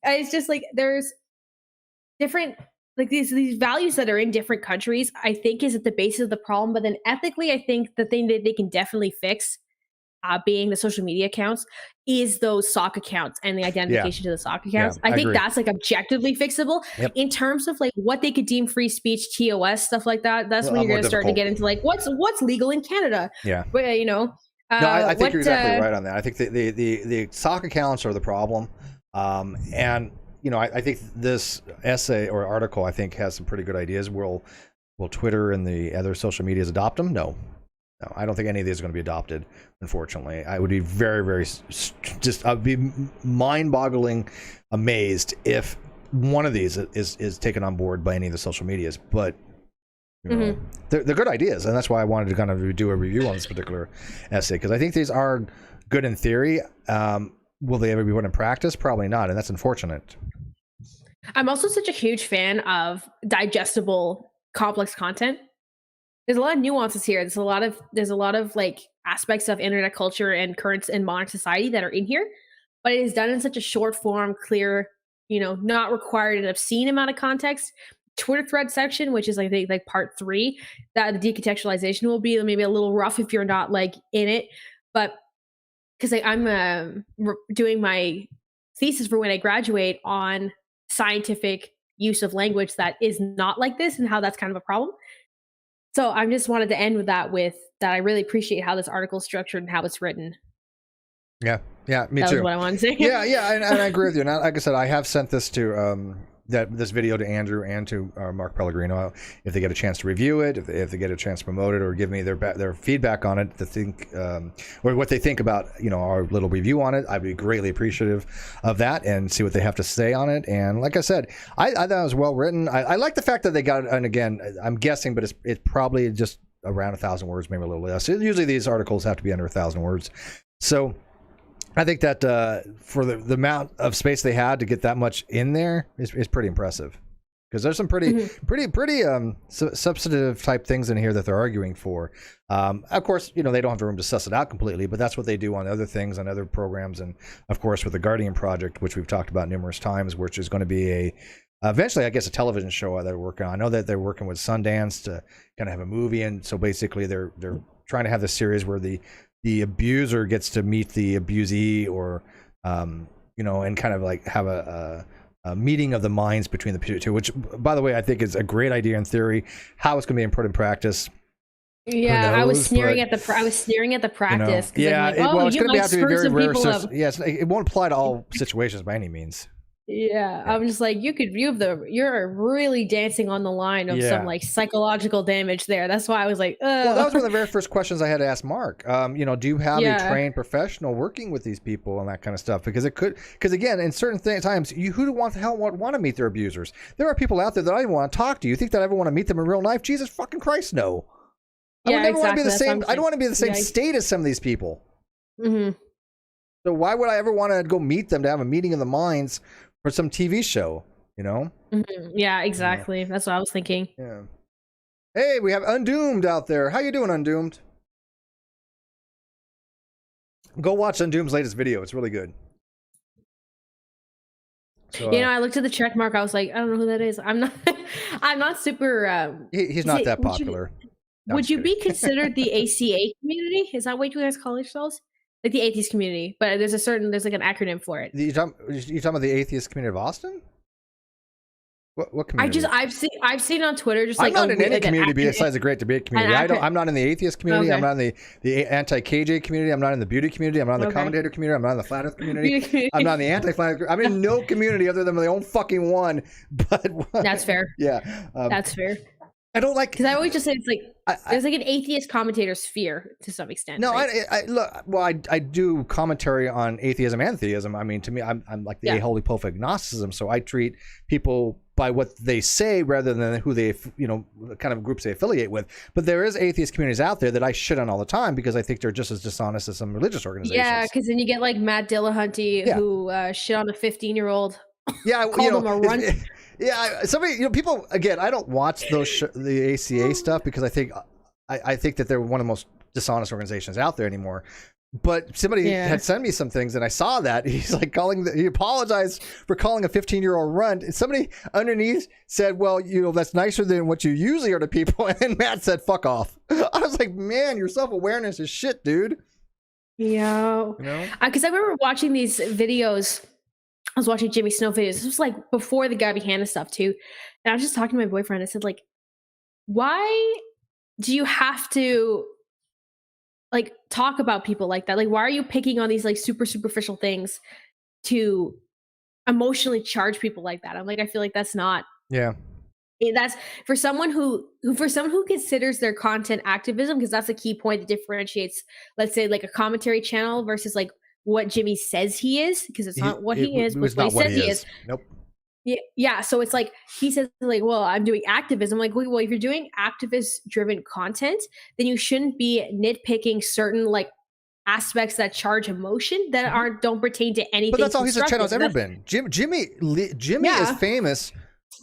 it's just like there's different like these values that are in different countries, I think is at the basis of the problem. But then ethically, I think the thing that they can definitely fix, being the social media accounts, is those sock accounts and the identification to the sock accounts. I think that's like objectively fixable. In terms of like what they could deem free speech, TOS, stuff like that. That's when you're going to start to get into like what's legal in Canada. Yeah, but, no, I think you're exactly right on that. I think the sock accounts are the problem, and I think this essay or article has some pretty good ideas. Will Twitter and the other social medias adopt them? No, I don't think any of these are going to be adopted, unfortunately. I would be very, very I'd be mind-boggling amazed if one of these is taken on board by any of the social medias. But they're good ideas, and that's why I wanted to kind of do a review on this particular essay, because I think these are good in theory. Will they ever be put in practice? Probably not, and that's unfortunate. I'm also such a huge fan of digestible, complex content. There's a lot of nuances here. There's a lot of like aspects of internet culture and currents in modern society that are in here, but it is done in such a short form, clear, not required an obscene amount of context. Twitter thread section, which is I think like part 3, that the decontextualization will be maybe a little rough if you're not like in it, but because I'm doing my thesis for when I graduate on scientific use of language that is not like this and how that's kind of a problem. So I just wanted to end with that I really appreciate how this article is structured and how it's written. Yeah, me too. That's what I wanted to say. Yeah, and I agree with you. Now, like I said, I have sent this to this video to Andrew and to Mark Pellegrino. If they get a chance to review it, if they get a chance to promote it, or give me their feedback on it, to think or what they think about our little review on it, I'd be greatly appreciative of that and see what they have to say on it. And like I said, I thought it was well written. I like the fact that they got, and again, I'm guessing, but it's probably just around 1,000 words, maybe a little less. Usually these articles have to be under 1,000 words. So I think that for the amount of space they had to get that much in there is pretty impressive. Because there's some pretty substantive type things in here that they're arguing for. Of course, they don't have the room to suss it out completely, but that's what they do on other things, on other programs, and of course with the Guardian Project, which we've talked about numerous times, which is going to be eventually, I guess, a television show they're working on. I know that they're working with Sundance to kind of have a movie, and so basically they're trying to have this series where the abuser gets to meet the abusee, or and kind of like have a meeting of the minds between the two, which, by the way, I think is a great idea in theory. How it's going to be put in practice, yeah, knows, I was sneering at the practice. Yeah, it's going to have to be very rare. It won't apply to all situations by any means. Yeah, I'm just like, you're really dancing on the line of some like psychological damage there. That's why I was like, ugh. Well, that was one of the very first questions I had to ask Mark. Do you have a trained professional working with these people and that kind of stuff? Because again, in certain times, who want to meet their abusers? There are people out there that I don't want to talk to. You think that I ever want to meet them in real life? Jesus fucking Christ, no. I would never want to be the same. I don't want to be the same state as some of these people. Mm-hmm. So why would I ever want to go meet them to have a meeting of the minds for some TV show, Mm-hmm. Yeah, exactly. Yeah. That's what I was thinking. Yeah. Hey, we have Undoomed out there. How you doing, Undoomed? Go watch Undoomed's latest video. It's really good. So, I looked at the check mark. I was like, I don't know who that is. I'm not super. He's not that popular. Would you be considered the ACA community? Is that what you guys call yourselves? Like the atheist community, but there's like an acronym for it. You talking about the atheist community of Austin? What community? I've seen on Twitter just I'm not in any community besides the Great Debate community. I'm not in the atheist community. Okay. I'm not in the anti-KJ community. I'm not in the beauty community. I'm not in the commentator community. I'm not in the flat earth community. I'm not in the anti-flat earth. I'm in no community other than my own fucking one. But that's fair. Yeah, that's fair. I don't like, because I always just say it's like there's like an atheist commentator sphere to some extent. No, right? I do commentary on atheism and theism. I mean, to me, I'm like the holy pope of agnosticism. So I treat people by what they say rather than who they, the kind of groups they affiliate with. But there is atheist communities out there that I shit on all the time because I think they're just as dishonest as some religious organizations. Yeah, because then you get like Matt Dillahunty who shit on a 15-year-old. Yeah, called him a runt. Yeah, somebody, people, again, I don't watch the ACA stuff because I think that they're one of the most dishonest organizations out there anymore. But somebody had sent me some things, and I saw that he's like he apologized for calling a 15-year-old runt. And somebody underneath said, "Well, that's nicer than what you usually are to people." And then Matt said, "Fuck off." I was like, "Man, your self-awareness is shit, dude." Yeah, because I remember watching these videos. I was watching Jimmy Snow videos. This was like before the Gabby Hanna stuff too. And I was just talking to my boyfriend. I said, like, why do you have to like talk about people like that? Like, why are you picking on these like super superficial things to emotionally charge people like that? I'm like, I feel like that's not. Yeah. That's for someone who considers their content activism, because that's a key point that differentiates, let's say, like a commentary channel versus like what Jimmy says he is, because it's not what he is, but what he says he is. Nope. Yeah. So it's like he says, like, well, I'm doing activism. Like, well, if you're doing activist-driven content, then you shouldn't be nitpicking certain like aspects that charge emotion that don't pertain to anything. But that's all his channel's ever been. Jimmy is famous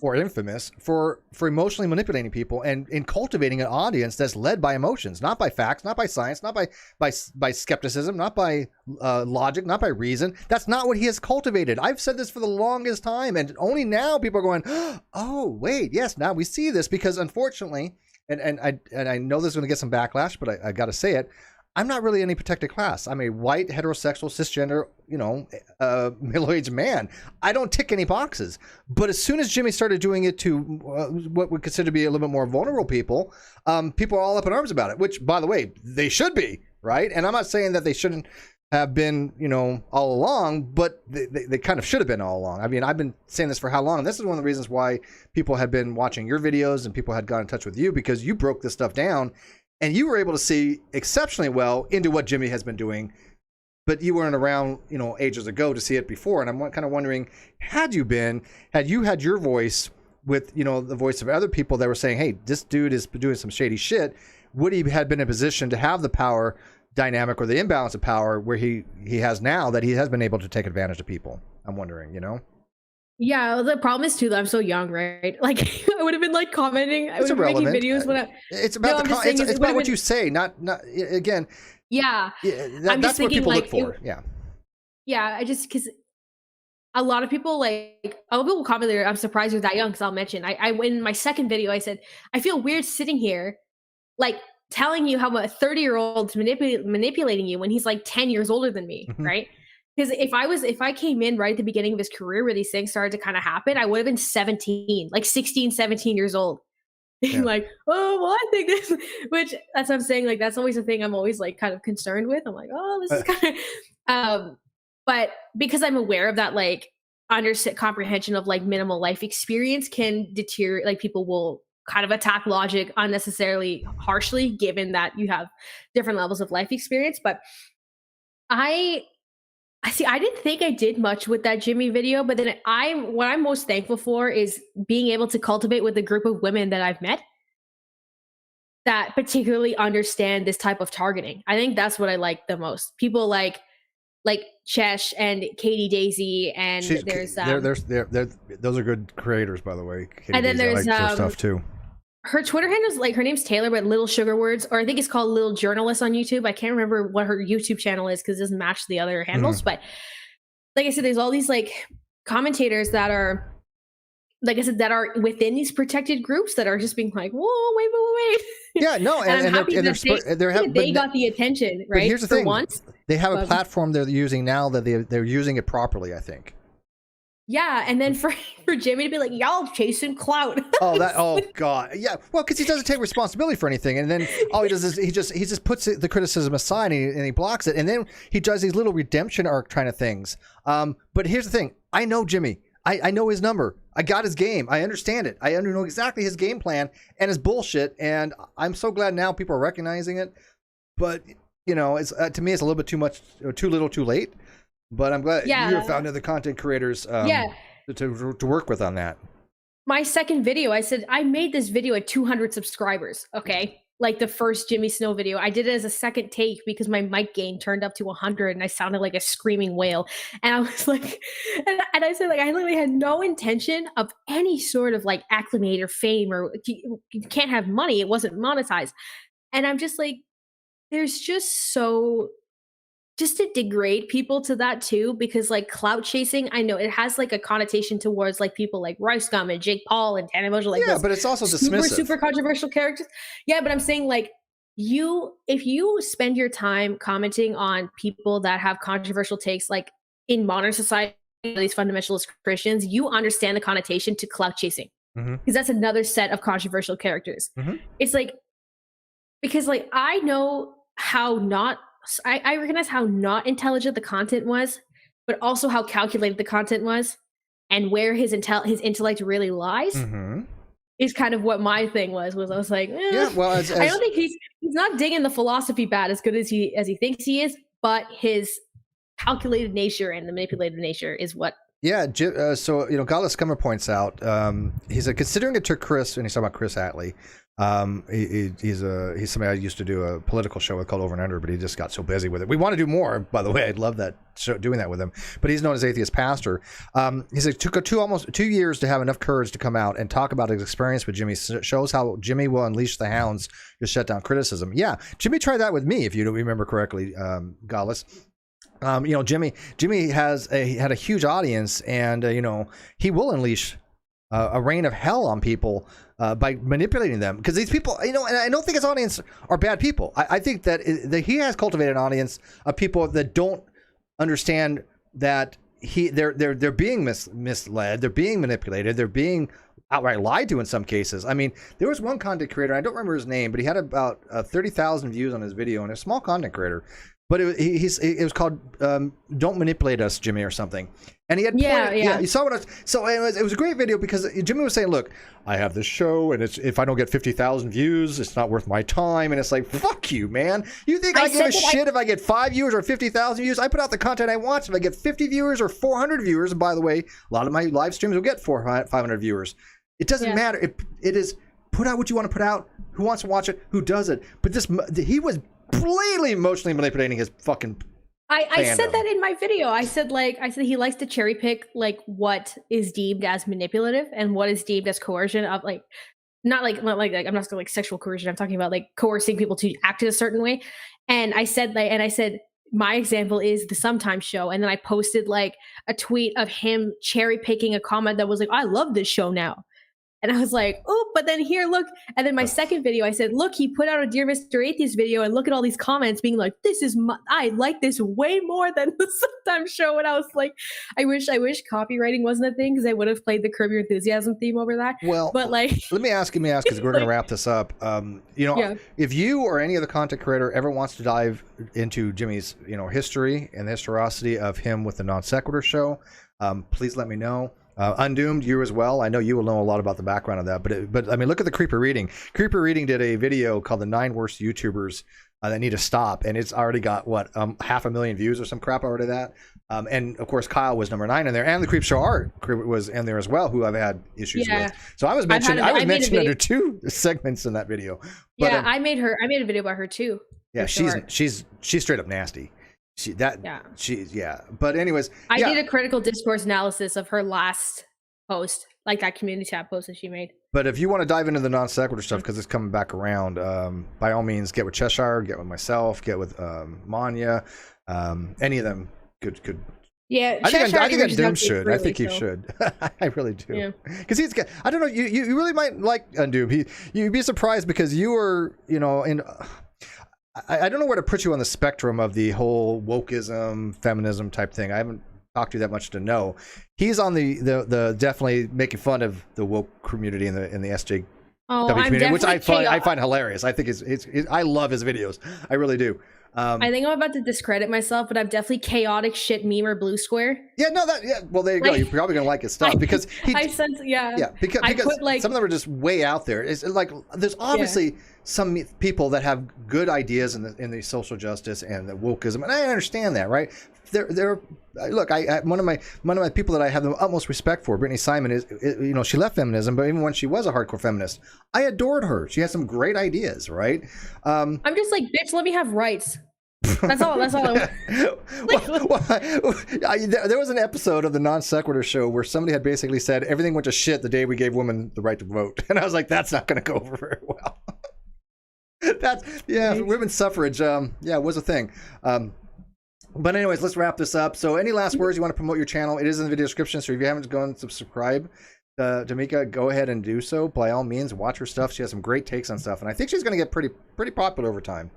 or infamous for emotionally manipulating people and cultivating an audience that's led by emotions, not by facts, not by science, not by skepticism, not by logic, not by reason. That's not what he has cultivated. I've said this for the longest time, and only now people are going, oh wait, yes, now we see this, because unfortunately, and I know this is going to get some backlash, but I got to say it. I'm not really any protected class. I'm a white, heterosexual, cisgender, middle-aged man. I don't tick any boxes. But as soon as Jimmy started doing it to what we consider to be a little bit more vulnerable people, people are all up in arms about it, which, by the way, they should be, right? And I'm not saying that they shouldn't have been, all along, but they kind of should have been all along. I mean, I've been saying this for how long? This is one of the reasons why people had been watching your videos and people had got in touch with you, because you broke this stuff down. And you were able to see exceptionally well into what Jimmy has been doing, but you weren't around, ages ago to see it before. And I'm kind of wondering, had you had your voice with, the voice of other people that were saying, hey, this dude is doing some shady shit, would he have been in a position to have the power dynamic or the imbalance of power where he has now, that he has been able to take advantage of people. I'm wondering, you know? Yeah, the problem is too that I'm so young, right? Like I would have been like commenting. I would have been making videos when it's about it's about what you say, not again. Yeah, that's what people look for. Yeah, I just because a lot of people comment there. I'm surprised you're that young because I'll mention. I in my second video I said I feel weird sitting here, like telling you how a 30-year-old's manipulating you when he's like 10 years older than me, right? Because if I came in right at the beginning of his career where these things started to kind of happen, I would have been 17, like 16, 17 years old. Yeah. Like, oh, well, I think this, which that's what I'm saying. Like, that's always the thing I'm always like kind of concerned with. I'm like, oh, this is kind of, but because I'm aware of that, like comprehension of like minimal life experience can deteriorate, like people will kind of attack logic unnecessarily harshly, given that you have different levels of life experience. But I didn't think I did much with that Jimmy video, but then what I'm most thankful for is being able to cultivate with a group of women that I've met that particularly understand this type of targeting. I think that's what I like the most. People like Chesh and Katie Daisy, and those are good creators, by the way. Katie and then Daisy, there's I like their stuff too. Her Twitter handle is like, her name's Taylor, but Little Sugar Words, or I think it's called Little Journalist on YouTube. I can't remember what her YouTube channel is because it doesn't match the other handles. But like I said, there's all these like commentators that are, like I said, that are within these protected groups that are just being like, whoa, wait. Yeah, no, and they got the attention, right? But here's the thing: once, they have a platform they're using now that they're using it properly, I think. Yeah, and then for Jimmy to be like, y'all chasing clout. Oh god, yeah. Well, because he doesn't take responsibility for anything, and then all he does is he just puts the criticism aside and he blocks it, and then he does these little redemption arc kind of things. But here's the thing: I know Jimmy. I know his number. I got his game. I understand it. I know exactly his game plan and his bullshit, and I'm so glad now people are recognizing it. But you know, it's to me, it's a little bit too much, too little, too late. But I'm glad you have found other content creators to work with on that. My second video, I said, I made this video at 200 subscribers, okay? Like the first Jimmy Snow video. I did it as a second take because my mic gain turned up to 100 and I sounded like a screaming whale. And I was like, and I said, like, I literally had no intention of any sort of like acclimate or fame, or you can't have money. It wasn't monetized. And I'm just like, there's just to degrade people to that too, because like clout chasing, I know it has like a connotation towards like people like Rice Gum and Jake Paul and Tana Mojo, like but it's also dismissive. Super controversial characters. Yeah, but I'm saying like if you spend your time commenting on people that have controversial takes, like in modern society, these fundamentalist Christians, you understand the connotation to clout chasing, because that's another set of controversial characters. It's like, because like I know how I recognize how not intelligent the content was, but also how calculated the content was, and where his intellect really lies is kind of what my thing was I was like, I don't think he's not digging the philosophy bad as good as he thinks he is, but his calculated nature and the manipulative nature is what. Yeah, so Godless Scummer points out, he's considering it to Chris, and he's talking about Chris Attlee. He's somebody I used to do a political show with called Over and Under, but he just got so busy with it. We want to do more, by the way. I'd love that show, doing that with him. But he's known as Atheist Pastor. He said it took almost 2 years to have enough courage to come out and talk about his experience with Jimmy. Shows how Jimmy will unleash the hounds to shut down criticism. Yeah, Jimmy tried that with me, if you don't remember correctly, Godless. Jimmy had a huge audience, and he will unleash a reign of hell on people by manipulating them, because these people, and I don't think his audience are bad people. I think that he has cultivated an audience of people that don't understand that they're being misled, they're being manipulated, they're being outright lied to in some cases. I mean, there was one content creator, I don't remember his name, but he had about 30,000 views on his video, and a small content creator. But it was called "Don't Manipulate Us, Jimmy" or something. And he had you saw what I was. So it was a great video, because Jimmy was saying, "Look, I have this show, and if I don't get 50,000 views, it's not worth my time." And it's like, fuck you, man. You think I give a shit if I get 5 views or 50,000 views? I put out the content I want. If I get 50 viewers or 400 viewers, and by the way, a lot of my live streams will get 500 viewers. It doesn't matter. It is put out what you want to put out. Who wants to watch it? Who does it? But he was completely emotionally manipulating his fucking. I said that in my video. I said he likes to cherry pick like what is deemed as manipulative and what is deemed as coercion of like not like I'm not saying like sexual coercion. I'm talking about like coercing people to act in a certain way. And I said my example is the Sometimes Show, and then I posted like a tweet of him cherry picking a comment that was like, "I love this show now." And I was like, oh, but then here, look. And then my second video, I said, look, he put out a Dear Mr. Atheist video and look at all these comments being like, I like this way more than the Sometimes Show. And I was like, I wish copywriting wasn't a thing because I would have played the Curb Your Enthusiasm theme over that. Well, but like, let me ask, because we're going to wrap this up. If you or any other content creator ever wants to dive into Jimmy's, history and the historicity of him with the Non Sequitur show, please let me know. Undoomed, you as well. I know you will know a lot about the background of that, but I mean, look at the Creeper Reading. Creeper Reading did a video called "The 9 Worst YouTubers That Need to Stop," and it's already got 500,000 views or some crap already. That, and of course, Kyle was number 9 in there, and the Creep Show Art was in there as well, who I've had issues with. So I was mentioned under 2 segments in that video. But, I made a video about her too. Yeah, she's straight up nasty. But anyways, I did a critical discourse analysis of her last post, like that community tab post that she made. But if you want to dive into the non sequitur stuff, because it's coming back around, by all means, get with Cheshire, get with myself, get with Manya, any of them could. Yeah, I think Undoomed should. I think he should. I really do. Because he's got. I don't know. You really might like Undoomed. You'd be surprised because you were in. I don't know where to put you on the spectrum of the whole wokeism, feminism type thing. I haven't talked to you that much to know. He's on the definitely making fun of the woke community in the SJW community, which I find hilarious. I think I love his videos. I really do. I think I'm about to discredit myself, but I'm definitely chaotic shit memer blue square. Well, there you go. You're probably gonna like his stuff because because some of them are just way out there. It's like there's obviously some people that have good ideas in the social justice and the wokeism, and I understand that, right? Look, one of my people that I have the utmost respect for, Brittany Simon, is she left feminism, but even when she was a hardcore feminist, I adored her. She has some great ideas, right? I'm just like, bitch, let me have rights. That's all I want. There was an episode of the Non Sequitur show where somebody had basically said everything went to shit the day we gave women the right to vote, and I was like, that's not going to go over very well. Women's suffrage, was a thing. But anyways, let's wrap this up. So any last words you want to promote your channel? It is in the video description, so if you haven't gone to subscribe to Mika, go ahead and do so. By all means, watch her stuff. She has some great takes on stuff, and I think she's going to get pretty popular over time.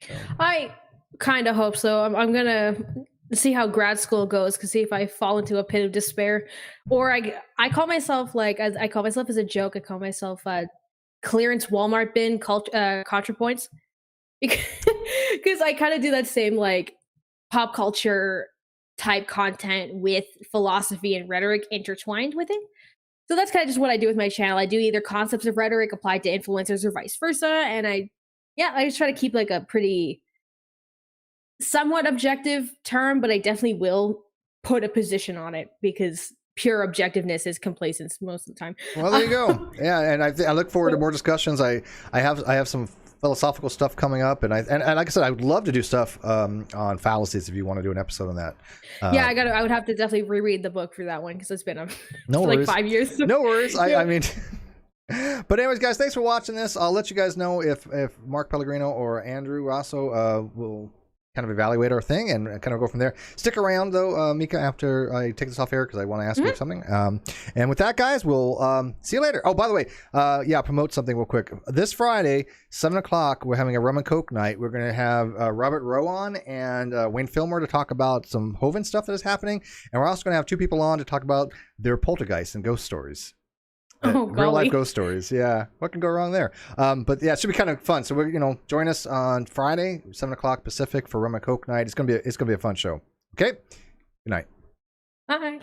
So. I kind of hope so. I'm going to see how grad school goes, to see if I fall into a pit of despair. Or I call myself, as a joke, I call myself clearance Walmart bin ContraPoints. Because I kind of do that same pop culture type content with philosophy and rhetoric intertwined with it. So that's kind of just what I do with my channel. I do either concepts of rhetoric applied to influencers or vice versa. And I just try to keep a pretty somewhat objective term, but I definitely will put a position on it because pure objectiveness is complacence most of the time. Well, there you go. Yeah, and I look forward to more discussions. I have some philosophical stuff coming up, and like I said, I would love to do stuff on fallacies if you want to do an episode on that. I would have to definitely reread the book for that one because it's been like 5 years. No worries. I mean, but anyways, guys, thanks for watching this. I'll let you guys know if Mark Pellegrino or Andrew Rosso will kind of evaluate our thing and kind of go from there. Stick around though, Mika, after I take this off air because I want to ask you something. And with that, guys, we'll see you later. Oh, by the way, promote something real quick. This Friday, 7 o'clock, we're having a rum and coke night. We're going to have Robert Rowe on and Wayne Fillmore to talk about some Hovind stuff that is happening. And we're also going to have 2 people on to talk about their poltergeists and ghost stories. Real life ghost stories. Yeah, what can go wrong there? But yeah, it should be kind of fun. So we're join us on Friday, 7 o'clock Pacific for Rum and Coke night. It's gonna be a fun show. Okay, good night. Bye.